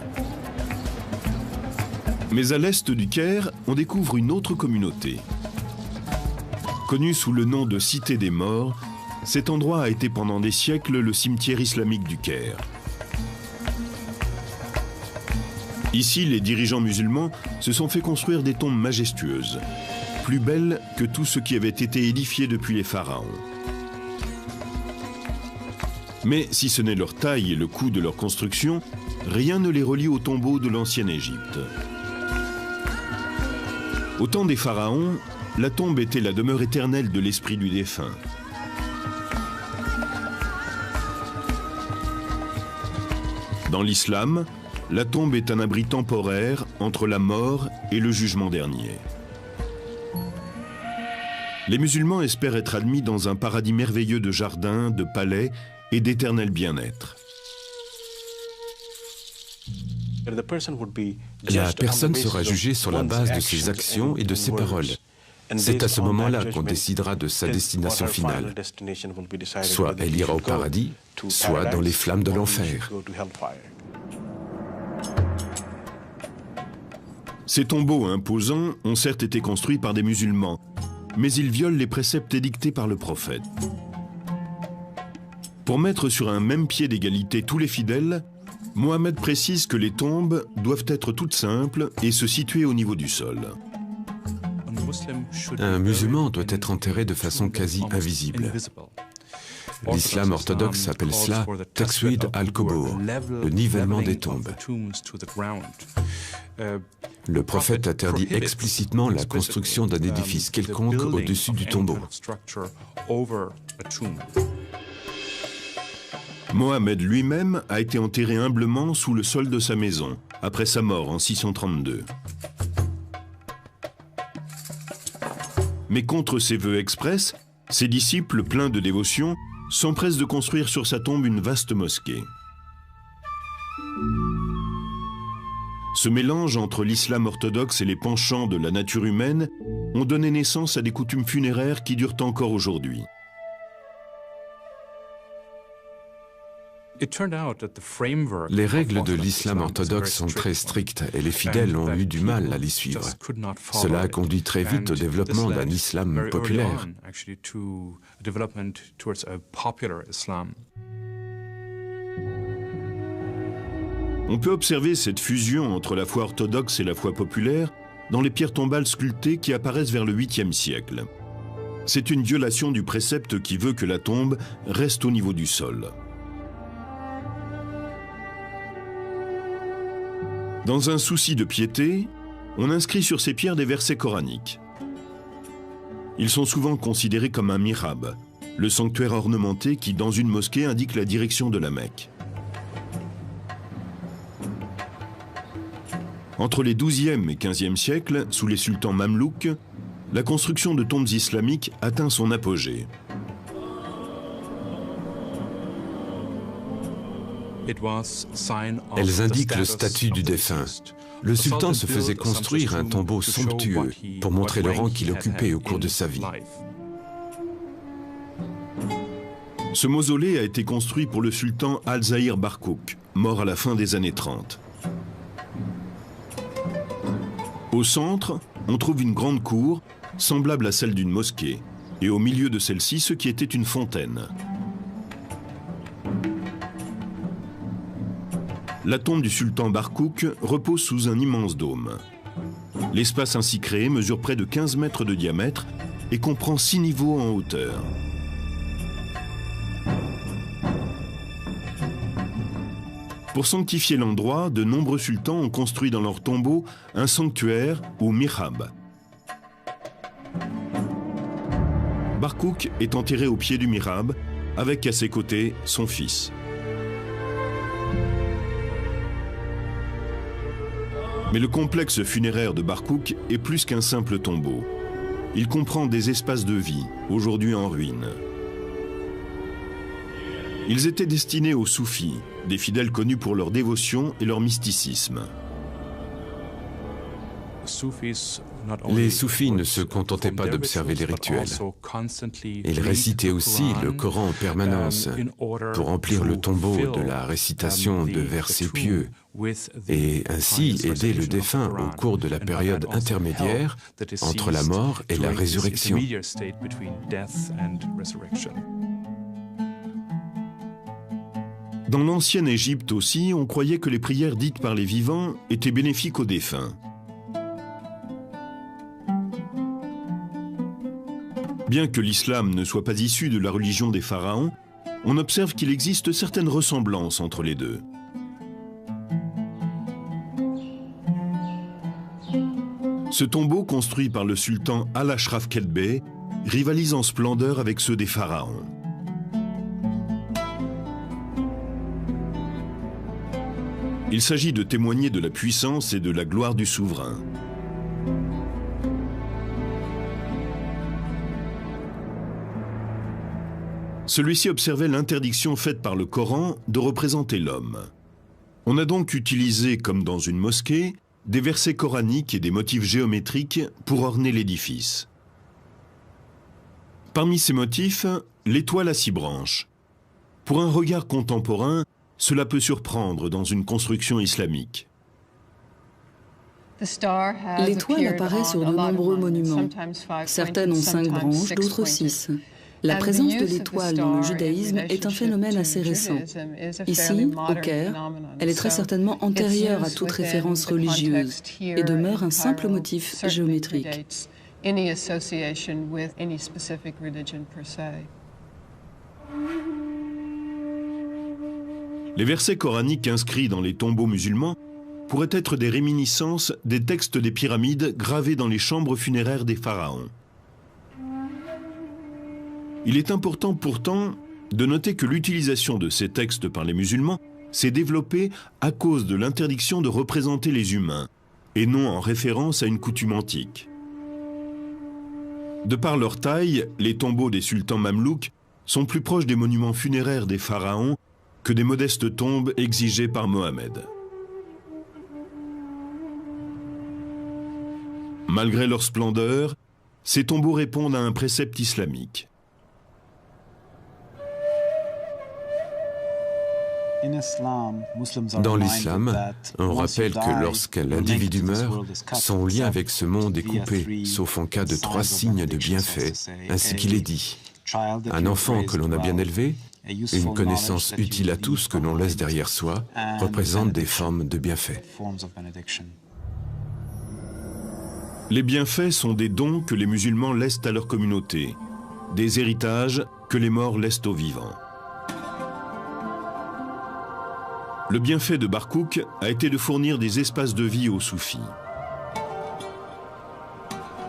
[SPEAKER 1] Mais à l'est du Caire, on découvre une autre communauté. Connue sous le nom de Cité des Morts, cet endroit a été pendant des siècles le cimetière islamique du Caire. Ici, les dirigeants musulmans se sont fait construire des tombes majestueuses, plus belles que tout ce qui avait été édifié depuis les pharaons. Mais si ce n'est leur taille et le coût de leur construction, rien ne les relie aux tombeaux de l'ancienne Égypte. Au temps des pharaons, la tombe était la demeure éternelle de l'esprit du défunt. Dans l'islam, la tombe est un abri temporaire entre la mort et le jugement dernier. Les musulmans espèrent être admis dans un paradis merveilleux de jardins, de palais et d'éternel bien-être.
[SPEAKER 2] La personne sera jugée sur la base de ses actions et de ses paroles. C'est à ce moment-là qu'on décidera de sa destination finale. Soit elle ira au paradis, soit dans les flammes de l'enfer.
[SPEAKER 1] Ces tombeaux imposants ont certes été construits par des musulmans, mais ils violent les préceptes édictés par le prophète. Pour mettre sur un même pied d'égalité tous les fidèles, Mohammed précise que les tombes doivent être toutes simples et se situer au niveau du sol.
[SPEAKER 2] Un musulman doit être enterré de façon quasi invisible. L'islam orthodoxe appelle cela « taqswid al-qubur », le nivellement des tombes. Le prophète interdit explicitement la construction d'un édifice quelconque au-dessus du tombeau.
[SPEAKER 1] Mohammed lui-même a été enterré humblement sous le sol de sa maison, après sa mort en 632. Mais contre ses vœux express, ses disciples, pleins de dévotion, s'empressent de construire sur sa tombe une vaste mosquée. Ce mélange entre l'islam orthodoxe et les penchants de la nature humaine ont donné naissance à des coutumes funéraires qui durent encore aujourd'hui.
[SPEAKER 2] Les règles de l'islam orthodoxe sont très strictes et les fidèles ont eu du mal à les suivre. Cela a conduit très vite au développement d'un islam populaire.
[SPEAKER 1] On peut observer cette fusion entre la foi orthodoxe et la foi populaire dans les pierres tombales sculptées qui apparaissent vers le 8e siècle. C'est une violation du précepte qui veut que la tombe reste au niveau du sol. Dans un souci de piété, on inscrit sur ces pierres des versets coraniques. Ils sont souvent considérés comme un mihrab, le sanctuaire ornementé qui, dans une mosquée, indique la direction de la Mecque. Entre les XIIe et XVe siècles, sous les sultans mamelouks, la construction de tombes islamiques atteint son apogée.
[SPEAKER 2] Elles indiquent le statut du défunt. Le sultan se faisait construire un tombeau somptueux pour montrer le rang qu'il occupait au cours de sa vie.
[SPEAKER 1] Ce mausolée a été construit pour le sultan Al-Zahir Barkouk, mort à la fin des années 30. Au centre, on trouve une grande cour, semblable à celle d'une mosquée, et au milieu de celle-ci, ce qui était une fontaine. La tombe du sultan Barkouk repose sous un immense dôme. L'espace ainsi créé mesure près de 15 mètres de diamètre et comprend 6 niveaux en hauteur. Pour sanctifier l'endroit, de nombreux sultans ont construit dans leur tombeau un sanctuaire ou mihrab. Barkouk est enterré au pied du mihrab, avec à ses côtés son fils. Mais le complexe funéraire de Barkouk est plus qu'un simple tombeau. Il comprend des espaces de vie, aujourd'hui en ruine. Ils étaient destinés aux soufis, des fidèles connus pour leur dévotion et leur mysticisme.
[SPEAKER 2] Les soufis ne se contentaient pas d'observer les rituels. Ils récitaient aussi le Coran en permanence pour remplir le tombeau de la récitation de versets pieux et ainsi aider le défunt au cours de la période intermédiaire entre la mort et la résurrection.
[SPEAKER 1] Dans l'ancienne Égypte aussi, on croyait que les prières dites par les vivants étaient bénéfiques aux défunts. Bien que l'islam ne soit pas issu de la religion des pharaons, on observe qu'il existe certaines ressemblances entre les deux. Ce tombeau construit par le sultan Al-Ashraf Kelbey rivalise en splendeur avec ceux des pharaons. Il s'agit de témoigner de la puissance et de la gloire du souverain. Celui-ci observait l'interdiction faite par le Coran de représenter l'homme. On a donc utilisé, comme dans une mosquée, des versets coraniques et des motifs géométriques pour orner l'édifice. Parmi ces motifs, l'étoile à 6 branches. Pour un regard contemporain, cela peut surprendre dans une construction islamique.
[SPEAKER 3] L'étoile apparaît sur de nombreux monuments. Certaines ont 5 branches, d'autres 6. La présence de l'étoile dans le judaïsme est un phénomène assez récent. Ici, au Caire, elle est très certainement antérieure à toute référence religieuse et demeure un simple motif géométrique.
[SPEAKER 1] Les versets coraniques inscrits dans les tombeaux musulmans pourraient être des réminiscences des textes des pyramides gravés dans les chambres funéraires des pharaons. Il est important pourtant de noter que l'utilisation de ces textes par les musulmans s'est développée à cause de l'interdiction de représenter les humains, et non en référence à une coutume antique. De par leur taille, les tombeaux des sultans mamelouks sont plus proches des monuments funéraires des pharaons que des modestes tombes exigées par Mohammed. Malgré leur splendeur, ces tombeaux répondent à un précepte islamique.
[SPEAKER 2] Dans l'islam, on rappelle que lorsqu'un individu meurt, son lien avec ce monde est coupé, sauf en cas de 3 signes de bienfait, ainsi qu'il est dit. Un enfant que l'on a bien élevé, une connaissance utile à tous que l'on laisse derrière soi, représente des formes de bienfaits.
[SPEAKER 1] Les bienfaits sont des dons que les musulmans laissent à leur communauté, des héritages que les morts laissent aux vivants. Le bienfait de Barkouk a été de fournir des espaces de vie aux soufis.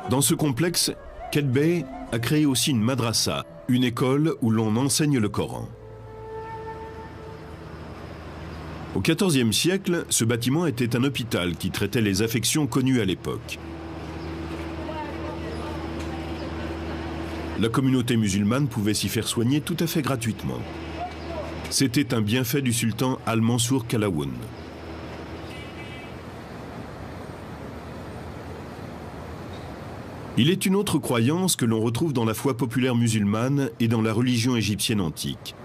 [SPEAKER 1] Dans ce complexe, Kelbey a créé aussi une madrasa, une école où l'on enseigne le Coran. Au XIVe siècle, ce bâtiment était un hôpital qui traitait les affections connues à l'époque. La communauté musulmane pouvait s'y faire soigner tout à fait gratuitement. C'était un bienfait du sultan Al-Mansour Qalawun. Il est une autre croyance que l'on retrouve dans la foi populaire musulmane et dans la religion égyptienne antique.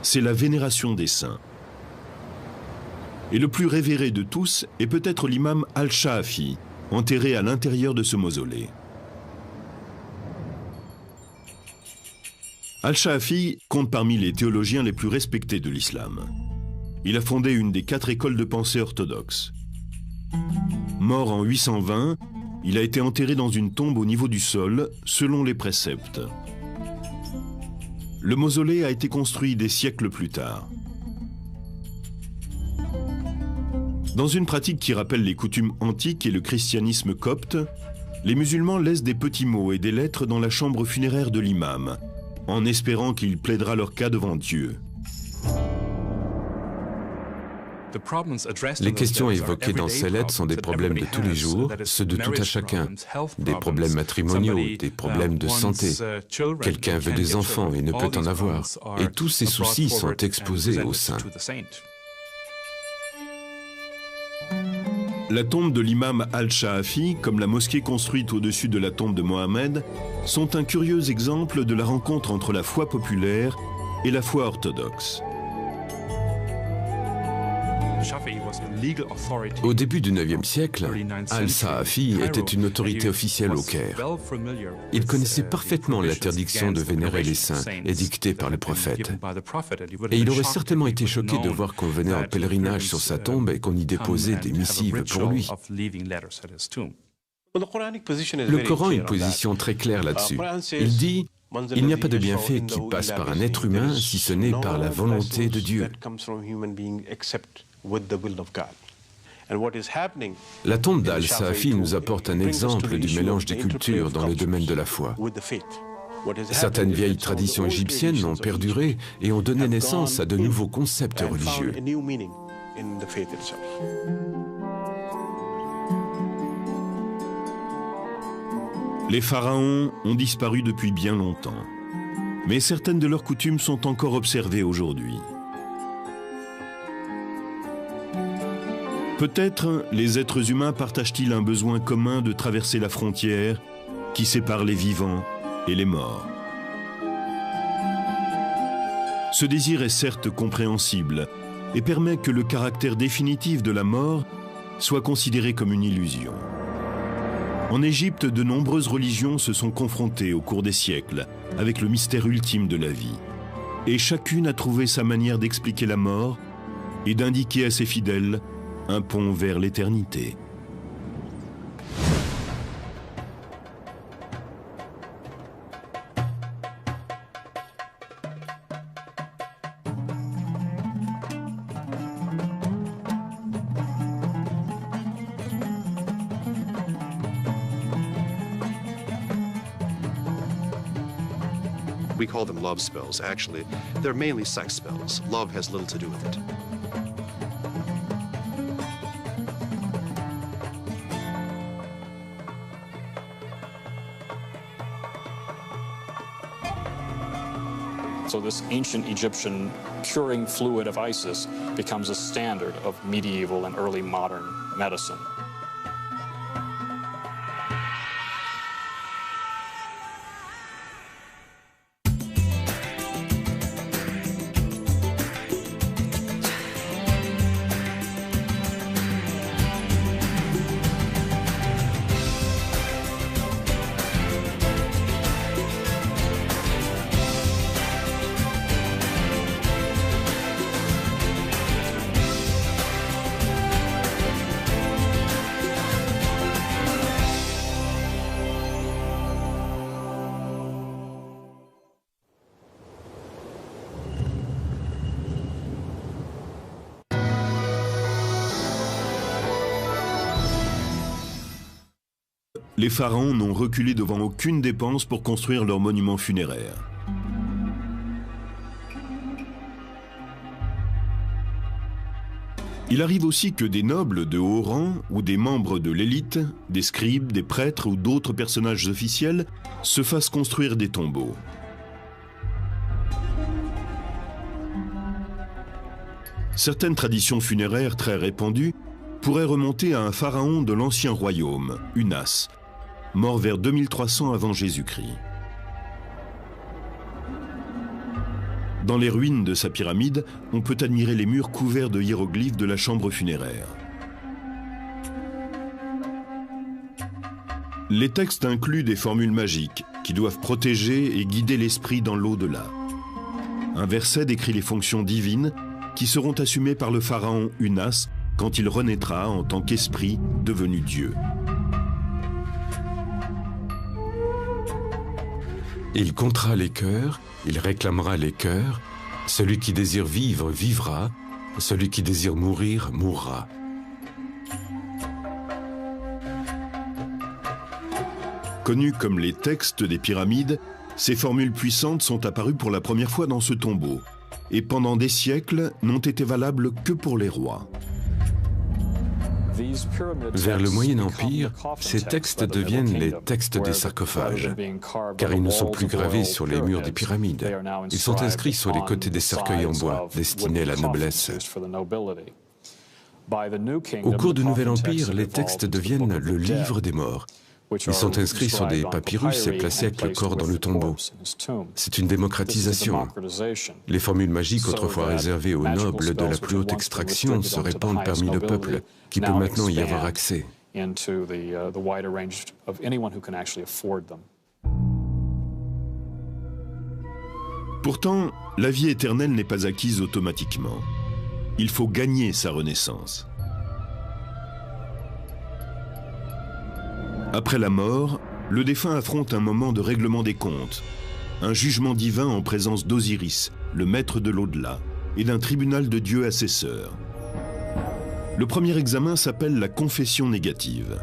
[SPEAKER 1] C'est la vénération des saints. Et le plus révéré de tous est peut-être l'imam Al-Shafi, enterré à l'intérieur de ce mausolée. Al-Shafi compte parmi les théologiens les plus respectés de l'islam. Il a fondé une des 4 écoles de pensée orthodoxes. Mort en 820, il a été enterré dans une tombe au niveau du sol, selon les préceptes. Le mausolée a été construit des siècles plus tard. Dans une pratique qui rappelle les coutumes antiques et le christianisme copte, les musulmans laissent des petits mots et des lettres dans la chambre funéraire de l'imam, en espérant qu'il plaidera leur cas devant Dieu.
[SPEAKER 2] Les questions évoquées dans ces lettres sont des problèmes de tous les jours, ceux de tout à chacun. Des problèmes matrimoniaux, des problèmes de santé. Quelqu'un veut des enfants et ne peut en avoir. Et tous ces soucis sont exposés aux saints.
[SPEAKER 1] La tombe de l'imam Al-Shaafi, comme la mosquée construite au-dessus de la tombe de Mohammed, sont un curieux exemple de la rencontre entre la foi populaire et la foi orthodoxe.
[SPEAKER 2] Au début du IXe siècle, Al-Shaafi était une autorité officielle au Caire. Il connaissait parfaitement l'interdiction de vénérer les saints édictée par le prophète. Et il aurait certainement été choqué de voir qu'on venait en pèlerinage sur sa tombe et qu'on y déposait des missives pour lui. Le Coran a une position très claire là-dessus. Il dit « Il n'y a pas de bienfait qui passe par un être humain si ce n'est par la volonté de Dieu ». La tombe d'Al-Shaafi nous apporte un exemple du mélange des cultures dans le domaine de la foi. Certaines vieilles traditions égyptiennes ont perduré et ont donné naissance à de nouveaux concepts religieux.
[SPEAKER 1] Les pharaons ont disparu depuis bien longtemps, mais certaines de leurs coutumes sont encore observées aujourd'hui. Peut-être les êtres humains partagent-ils un besoin commun de traverser la frontière qui sépare les vivants et les morts. Ce désir est certes compréhensible et permet que le caractère définitif de la mort soit considéré comme une illusion. En Égypte, de nombreuses religions se sont confrontées au cours des siècles avec le mystère ultime de la vie. Et chacune a trouvé sa manière d'expliquer la mort et d'indiquer à ses fidèles un pont vers l'éternité.
[SPEAKER 4] We call them love spells. Actually, they're mainly sex spells. Love has little to do with it.
[SPEAKER 5] So this ancient Egyptian curing fluid of Isis becomes a standard of medieval and early modern medicine.
[SPEAKER 1] Les pharaons n'ont reculé devant aucune dépense pour construire leurs monuments funéraires. Il arrive aussi que des nobles de haut rang ou des membres de l'élite, des scribes, des prêtres ou d'autres personnages officiels se fassent construire des tombeaux. Certaines traditions funéraires très répandues pourraient remonter à un pharaon de l'ancien royaume, Unas, mort vers 2300 avant Jésus-Christ. Dans les ruines de sa pyramide, on peut admirer les murs couverts de hiéroglyphes de la chambre funéraire. Les textes incluent des formules magiques qui doivent protéger et guider l'esprit dans l'au-delà. Un verset décrit les fonctions divines qui seront assumées par le pharaon Unas quand il renaîtra en tant qu'esprit devenu Dieu.
[SPEAKER 2] Il comptera les cœurs, il réclamera les cœurs. Celui qui désire vivre, vivra. Celui qui désire mourir, mourra.
[SPEAKER 1] Connus comme les textes des pyramides, ces formules puissantes sont apparues pour la première fois dans ce tombeau et pendant des siècles n'ont été valables que pour les rois.
[SPEAKER 2] Vers le Moyen Empire, ces textes deviennent les textes des sarcophages, car ils ne sont plus gravés sur les murs des pyramides. Ils sont inscrits sur les côtés des cercueils en bois, destinés à la noblesse. Au cours du Nouvel Empire, les textes deviennent le livre des morts. Ils sont inscrits sur des papyrus et placés avec le corps dans le tombeau. C'est une démocratisation. Les formules magiques autrefois réservées aux nobles de la plus haute extraction se répandent parmi le peuple, qui peut maintenant y avoir accès.
[SPEAKER 1] Pourtant, la vie éternelle n'est pas acquise automatiquement. Il faut gagner sa renaissance. Après la mort, le défunt affronte un moment de règlement des comptes, un jugement divin en présence d'Osiris, le maître de l'au-delà, et d'un tribunal de Dieu assesseur. Le premier examen s'appelle la confession négative.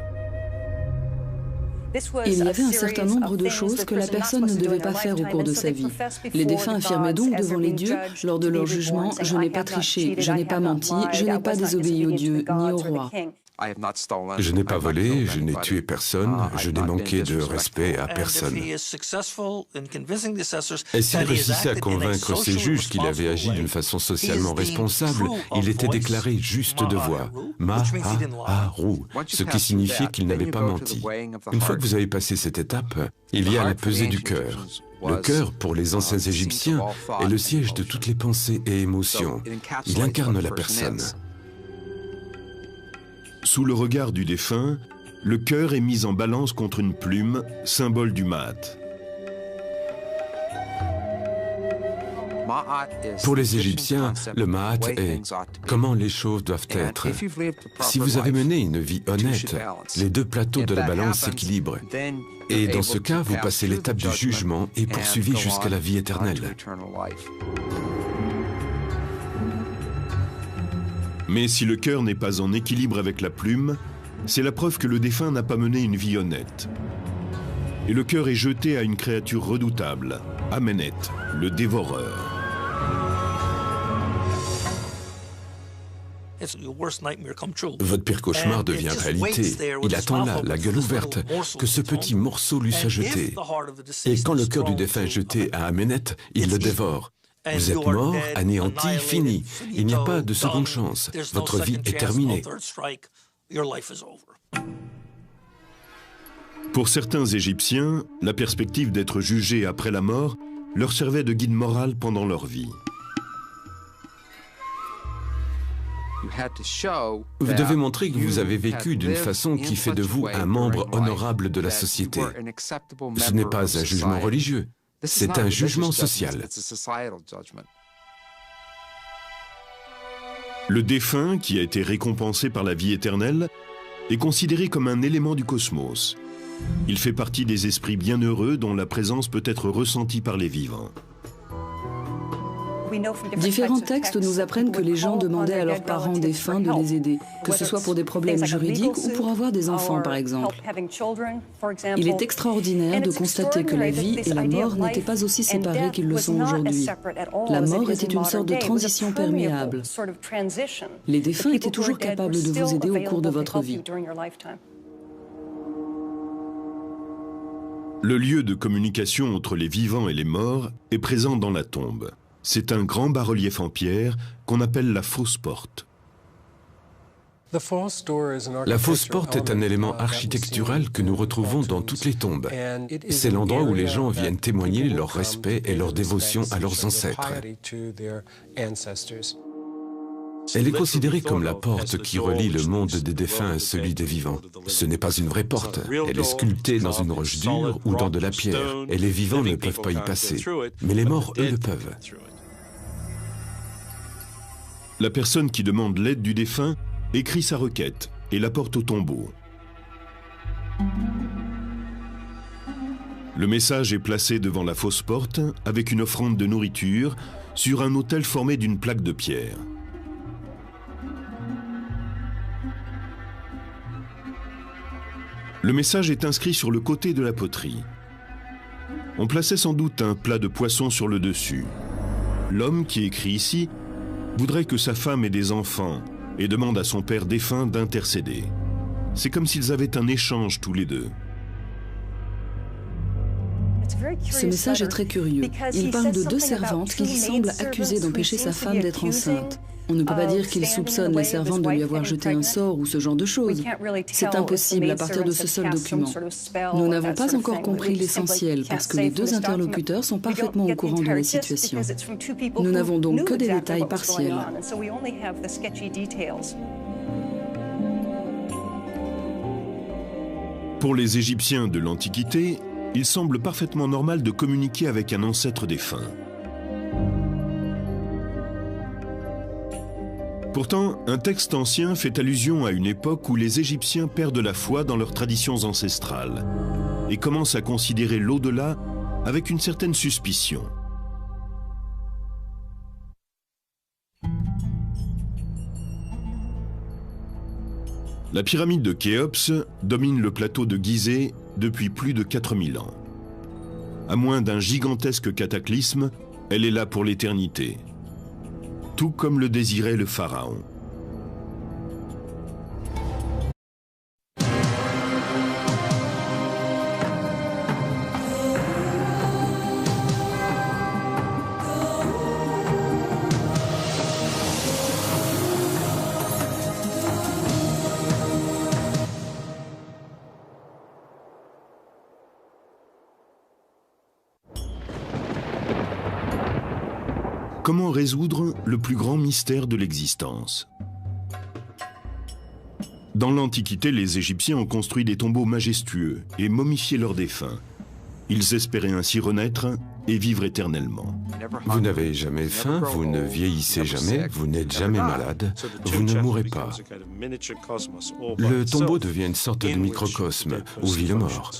[SPEAKER 3] Il y avait un certain nombre de choses que la personne ne devait pas faire au cours de sa vie. Les défunts affirmaient donc devant les dieux, lors de leur jugement, « Je n'ai pas triché, je n'ai pas menti, je n'ai pas désobéi aux dieux ni au roi. »
[SPEAKER 2] Je n'ai pas volé, je n'ai tué personne, je n'ai manqué de respect à personne. Et s'il réussissait à convaincre ses juges qu'il avait agi d'une façon socialement responsable, il était déclaré juste de voix, Maharu, ce qui signifiait qu'il n'avait pas menti. Une fois que vous avez passé cette étape, il y a la pesée du cœur. Le cœur, pour les anciens Égyptiens, est le siège de toutes les pensées et émotions. Il incarne la personne.
[SPEAKER 1] Sous le regard du défunt, le cœur est mis en balance contre une plume, symbole du Maat.
[SPEAKER 2] Pour les Égyptiens, le Maat est comment les choses doivent être. Si vous avez mené une vie honnête, les deux plateaux de la balance s'équilibrent. Et dans ce cas, vous passez l'étape du jugement et poursuivez jusqu'à la vie éternelle.
[SPEAKER 1] Mais si le cœur n'est pas en équilibre avec la plume, c'est la preuve que le défunt n'a pas mené une vie honnête. Et le cœur est jeté à une créature redoutable, Amenet, le dévoreur.
[SPEAKER 2] Votre pire cauchemar devient réalité. Il attend là, la gueule ouverte, que ce petit morceau lui soit jeté. Et quand le cœur du défunt est jeté à Amenet, il le dévore. Vous êtes mort, anéanti, fini. Il n'y a pas de seconde chance. Votre vie est terminée.
[SPEAKER 1] Pour certains Égyptiens, la perspective d'être jugés après la mort leur servait de guide moral pendant leur vie.
[SPEAKER 2] Vous devez montrer que vous avez vécu d'une façon qui fait de vous un membre honorable de la société. Ce n'est pas un jugement religieux. C'est un jugement social.
[SPEAKER 1] Le défunt, qui a été récompensé par la vie éternelle, est considéré comme un élément du cosmos. Il fait partie des esprits bienheureux dont la présence peut être ressentie par les vivants.
[SPEAKER 3] Différents textes nous apprennent que les gens demandaient à leurs parents défunts de les aider, que ce soit pour des problèmes juridiques ou pour avoir des enfants, par exemple. Il est extraordinaire de constater que la vie et la mort n'étaient pas aussi séparées qu'ils le sont aujourd'hui. La mort était une sorte de transition perméable. Les défunts étaient toujours capables de vous aider au cours de votre vie.
[SPEAKER 1] Le lieu de communication entre les vivants et les morts est présent dans la tombe. C'est un grand bas-relief en pierre qu'on appelle la fausse porte.
[SPEAKER 2] La fausse porte est un élément architectural que nous retrouvons dans toutes les tombes. C'est l'endroit où les gens viennent témoigner leur respect et leur dévotion à leurs ancêtres. Elle est considérée comme la porte qui relie le monde des défunts à celui des vivants. Ce n'est pas une vraie porte. Elle est sculptée dans une roche dure ou dans de la pierre. Et les vivants ne peuvent pas y passer. Mais les morts, eux, le peuvent.
[SPEAKER 1] La personne qui demande l'aide du défunt écrit sa requête et la porte au tombeau. Le message est placé devant la fausse porte avec une offrande de nourriture sur un autel formé d'une plaque de pierre. Le message est inscrit sur le côté de la poterie. On plaçait sans doute un plat de poisson sur le dessus. L'homme qui écrit ici voudrait que sa femme ait des enfants et demande à son père défunt d'intercéder. C'est comme s'ils avaient un échange tous les deux.
[SPEAKER 3] Ce message est très curieux. Il parle de deux servantes qu'il semble accuser d'empêcher sa femme d'être enceinte. On ne peut pas dire qu'il soupçonne les servantes de lui avoir jeté un sort ou ce genre de choses. C'est impossible à partir de ce seul document. Nous n'avons pas encore compris l'essentiel parce que les deux interlocuteurs sont parfaitement au courant de la situation. Nous n'avons donc que des détails partiels.
[SPEAKER 1] Pour les Égyptiens de l'Antiquité, il semble parfaitement normal de communiquer avec un ancêtre défunt. Pourtant, un texte ancien fait allusion à une époque où les Égyptiens perdent la foi dans leurs traditions ancestrales et commencent à considérer l'au-delà avec une certaine suspicion. La pyramide de Khéops domine le plateau de Gizeh depuis plus de 4000 ans. À moins d'un gigantesque cataclysme, elle est là pour l'éternité. Tout comme le désirait le pharaon. Comment résoudre le plus grand mystère de l'existence? Dans l'Antiquité, les Égyptiens ont construit des tombeaux majestueux et momifié leurs défunts. Ils espéraient ainsi renaître et vivre éternellement.
[SPEAKER 2] Vous n'avez jamais faim, vous ne vieillissez jamais, vous n'êtes jamais malade, vous ne mourrez pas. Le tombeau devient une sorte de microcosme où vit le mort.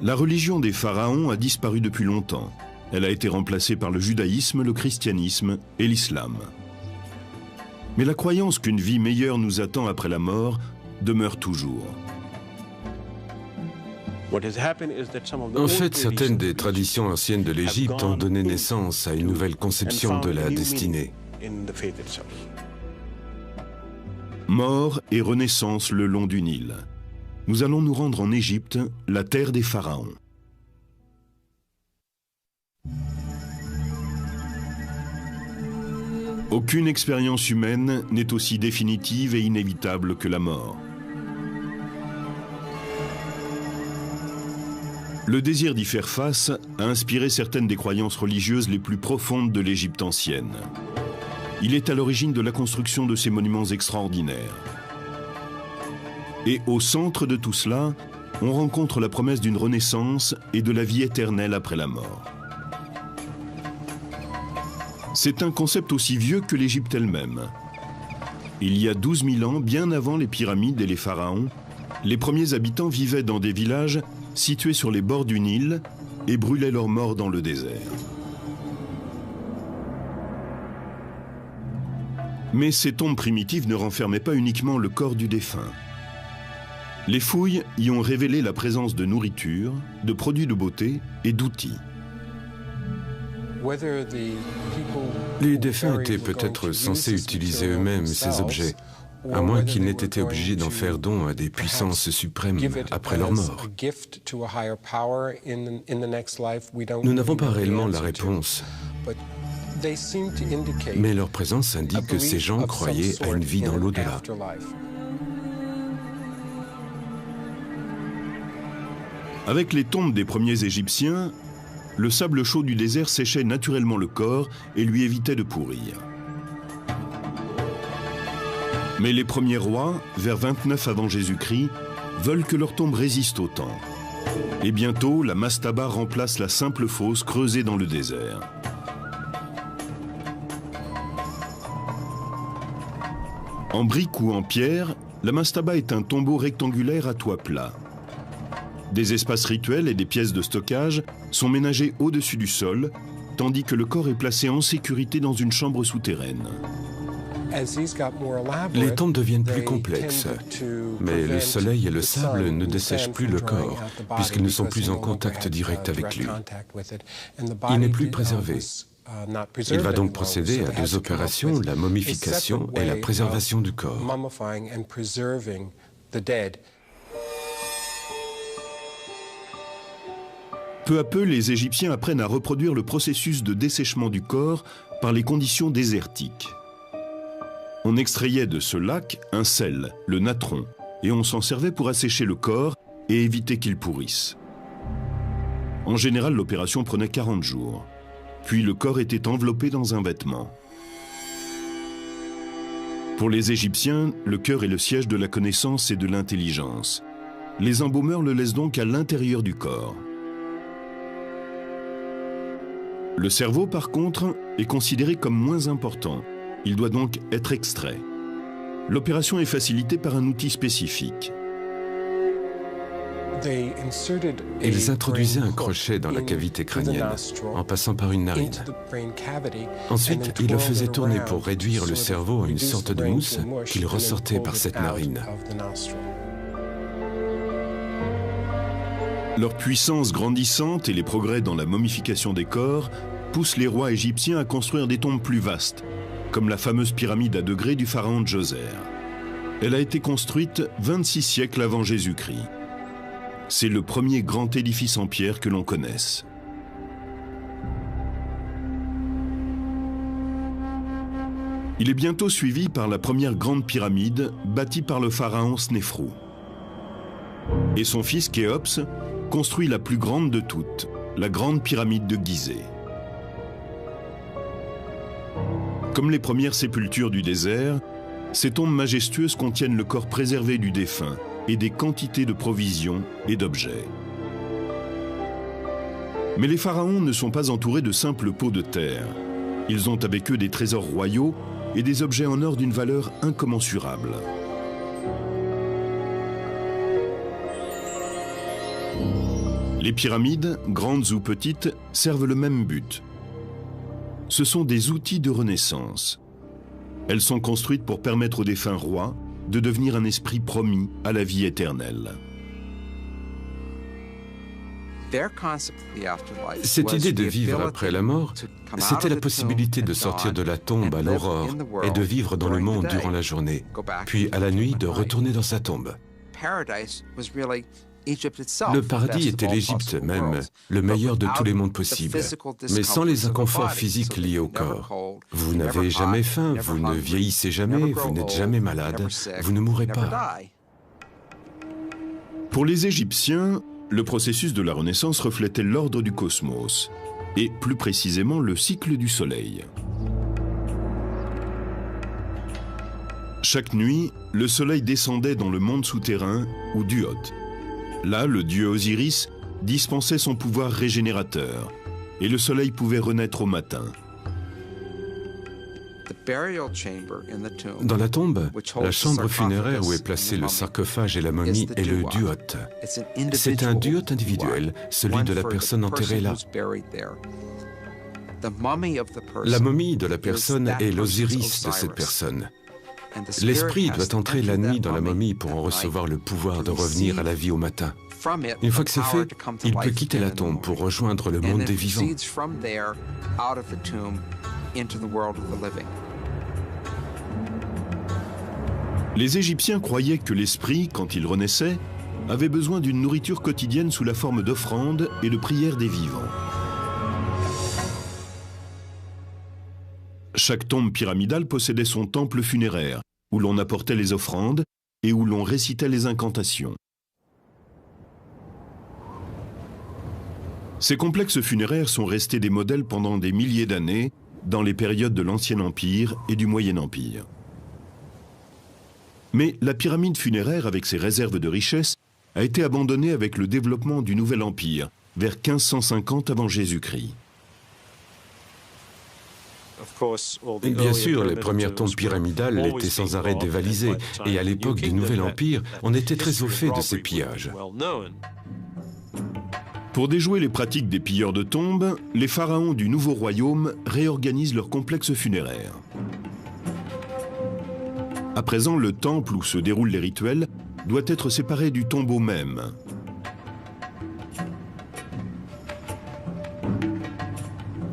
[SPEAKER 1] La religion des pharaons a disparu depuis longtemps. Elle a été remplacée par le judaïsme, le christianisme et l'islam. Mais la croyance qu'une vie meilleure nous attend après la mort demeure toujours.
[SPEAKER 2] En fait, certaines des traditions anciennes de l'Égypte ont donné naissance à une nouvelle conception de la destinée.
[SPEAKER 1] Mort et renaissance le long du Nil. Nous allons nous rendre en Égypte, la terre des pharaons. Aucune expérience humaine n'est aussi définitive et inévitable que la mort. Le désir d'y faire face a inspiré certaines des croyances religieuses les plus profondes de l'Égypte ancienne. Il est à l'origine de la construction de ces monuments extraordinaires. Et au centre de tout cela, on rencontre la promesse d'une renaissance et de la vie éternelle après la mort. C'est un concept aussi vieux que l'Égypte elle-même. Il y a 12 000 ans, bien avant les pyramides et les pharaons, les premiers habitants vivaient dans des villages situés sur les bords du Nil et brûlaient leurs morts dans le désert. Mais ces tombes primitives ne renfermaient pas uniquement le corps du défunt. Les fouilles y ont révélé la présence de nourriture, de produits de beauté et d'outils.
[SPEAKER 2] Les défunts étaient peut-être censés utiliser eux-mêmes ces objets, à moins qu'ils n'aient été obligés d'en faire don à des puissances suprêmes après leur mort. Nous n'avons pas réellement la réponse, mais leur présence indique que ces gens croyaient à une vie dans l'au-delà.
[SPEAKER 1] Avec les tombes des premiers Égyptiens, le sable chaud du désert séchait naturellement le corps et lui évitait de pourrir. Mais les premiers rois, vers 29 avant Jésus-Christ, veulent que leur tombe résiste au temps. Et bientôt, la mastaba remplace la simple fosse creusée dans le désert. En brique ou en pierre, la mastaba est un tombeau rectangulaire à toit plat. Des espaces rituels et des pièces de stockage sont ménagés au-dessus du sol, tandis que le corps est placé en sécurité dans une chambre souterraine.
[SPEAKER 2] Les tombes deviennent plus complexes, mais le soleil et le sable ne dessèchent plus le corps, puisqu'ils ne sont plus en contact direct avec lui. Il n'est plus préservé. Il va donc procéder à deux opérations, la momification et la préservation du corps.
[SPEAKER 1] Peu à peu, les Égyptiens apprennent à reproduire le processus de dessèchement du corps par les conditions désertiques. On extrayait de ce lac un sel, le natron, et on s'en servait pour assécher le corps et éviter qu'il pourrisse. En général, l'opération prenait 40 jours. Puis le corps était enveloppé dans un vêtement. Pour les Égyptiens, le cœur est le siège de la connaissance et de l'intelligence. Les embaumeurs le laissent donc à l'intérieur du corps. Le cerveau, par contre, est considéré comme moins important. Il doit donc être extrait. L'opération est facilitée par un outil spécifique.
[SPEAKER 2] Ils introduisaient un crochet dans la cavité crânienne, en passant par une narine. Ensuite, ils le faisaient tourner pour réduire le cerveau à une sorte de mousse qu'il ressortait par cette narine.
[SPEAKER 1] Leur puissance grandissante et les progrès dans la momification des corps poussent les rois égyptiens à construire des tombes plus vastes, comme la fameuse pyramide à degrés du pharaon Djoser. Elle a été construite 26 siècles avant Jésus-Christ. C'est le premier grand édifice en pierre que l'on connaisse. Il est bientôt suivi par la première grande pyramide bâtie par le pharaon Snéfrou. Et son fils Khéops construit la plus grande de toutes, la grande pyramide de Gizeh. Comme les premières sépultures du désert, ces tombes majestueuses contiennent le corps préservé du défunt et des quantités de provisions et d'objets. Mais les pharaons ne sont pas entourés de simples pots de terre. Ils ont avec eux des trésors royaux et des objets en or d'une valeur incommensurable. Les pyramides, grandes ou petites, servent le même but. Ce sont des outils de renaissance. Elles sont construites pour permettre aux défunts rois de devenir un esprit promis à la vie éternelle.
[SPEAKER 2] Cette idée de vivre après la mort, c'était la possibilité de sortir de la tombe à l'aurore et de vivre dans le monde durant la journée, puis à la nuit de retourner dans sa tombe. Le paradis était l'Égypte même, le meilleur de tous les mondes possibles, mais sans les inconforts physiques liés au corps. Vous n'avez jamais faim, vous ne vieillissez jamais, vous n'êtes jamais malade, vous ne mourrez pas.
[SPEAKER 1] Pour les Égyptiens, le processus de la Renaissance reflétait l'ordre du cosmos, et plus précisément le cycle du Soleil. Chaque nuit, le Soleil descendait dans le monde souterrain, ou Duot. Là, le dieu Osiris dispensait son pouvoir régénérateur, et le soleil pouvait renaître au matin.
[SPEAKER 2] Dans la tombe, la chambre funéraire où est placé le sarcophage et la momie est le duot. C'est un duot individuel, celui de la personne enterrée là. La momie de la personne est l'Osiris de cette personne. L'esprit doit entrer la nuit dans la momie pour en recevoir le pouvoir de revenir à la vie au matin. Une fois que c'est fait, il peut quitter la tombe pour rejoindre le monde des vivants.
[SPEAKER 1] Les Égyptiens croyaient que l'esprit, quand il renaissait, avait besoin d'une nourriture quotidienne sous la forme d'offrandes et de prières des vivants. Chaque tombe pyramidale possédait son temple funéraire, où l'on apportait les offrandes et où l'on récitait les incantations. Ces complexes funéraires sont restés des modèles pendant des milliers d'années dans les périodes de l'Ancien Empire et du Moyen Empire. Mais la pyramide funéraire, avec ses réserves de richesses, a été abandonnée avec le développement du Nouvel Empire, vers 1550 avant Jésus-Christ.
[SPEAKER 2] Bien sûr, les premières tombes pyramidales étaient sans arrêt dévalisées, et à l'époque du Nouvel Empire, on était très au fait de ces pillages.
[SPEAKER 1] Pour déjouer les pratiques des pilleurs de tombes, les pharaons du Nouveau Royaume réorganisent leurs complexes funéraires. À présent, le temple où se déroulent les rituels doit être séparé du tombeau même.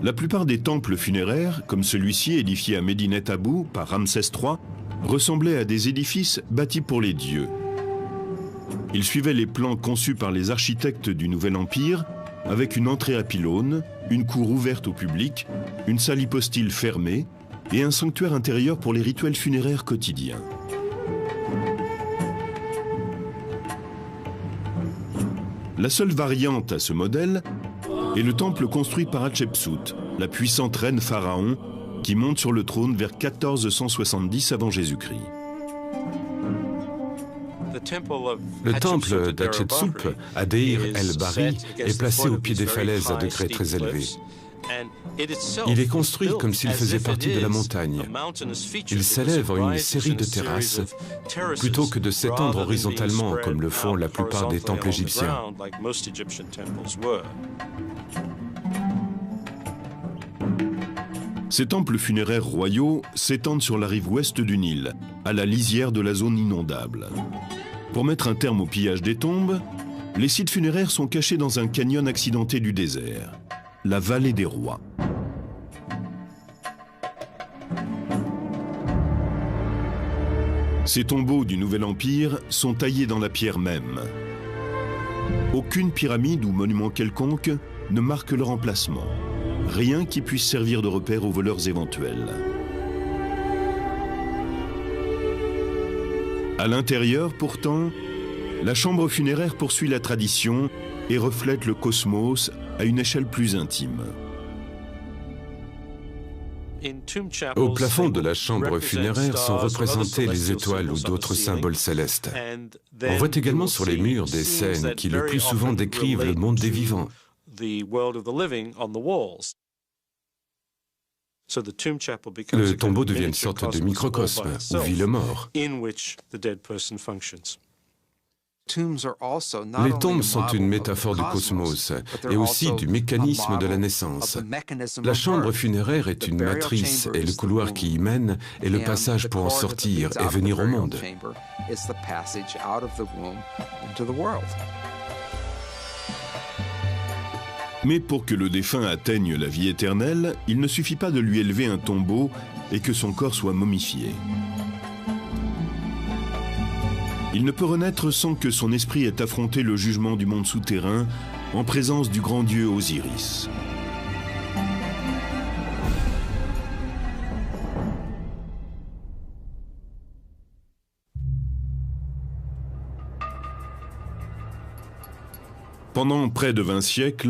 [SPEAKER 1] La plupart des temples funéraires, comme celui-ci édifié à Médinet Abou par Ramsès III, ressemblaient à des édifices bâtis pour les dieux. Ils suivaient les plans conçus par les architectes du Nouvel Empire avec une entrée à pylône, une cour ouverte au public, une salle hypostyle fermée et un sanctuaire intérieur pour les rituels funéraires quotidiens. La seule variante à ce modèle est le temple construit par Hatshepsut, la puissante reine pharaon qui monte sur le trône vers 1470 avant Jésus-Christ.
[SPEAKER 2] Le temple d'Hatshepsut, à Deir el-Bahri, est placé au pied des falaises à degrés très élevés. Il est construit comme s'il faisait partie de la montagne. Il s'élève en une série de terrasses, plutôt que de s'étendre horizontalement comme le font la plupart des temples égyptiens.
[SPEAKER 1] Ces temples funéraires royaux s'étendent sur la rive ouest du Nil, à la lisière de la zone inondable. Pour mettre un terme au pillage des tombes, les sites funéraires sont cachés dans un canyon accidenté du désert, la vallée des rois. Ces tombeaux du Nouvel Empire sont taillés dans la pierre même. Aucune pyramide ou monument quelconque ne marque leur emplacement. Rien qui puisse servir de repère aux voleurs éventuels. À l'intérieur, pourtant, la chambre funéraire poursuit la tradition et reflète le cosmos à une échelle plus intime.
[SPEAKER 2] Au plafond de la chambre funéraire sont représentées les étoiles ou d'autres symboles célestes. On voit également sur les murs des scènes qui le plus souvent décrivent le monde des vivants. Le tombeau devient une sorte de microcosme où vit le mort. Les tombes sont une métaphore du cosmos et aussi du mécanisme de la naissance. La chambre funéraire est une matrice et le couloir qui y mène est le passage pour en sortir et venir au monde.
[SPEAKER 1] Mais pour que le défunt atteigne la vie éternelle, il ne suffit pas de lui élever un tombeau et que son corps soit momifié. Il ne peut renaître sans que son esprit ait affronté le jugement du monde souterrain en présence du grand dieu Osiris. Pendant près de 20 siècles,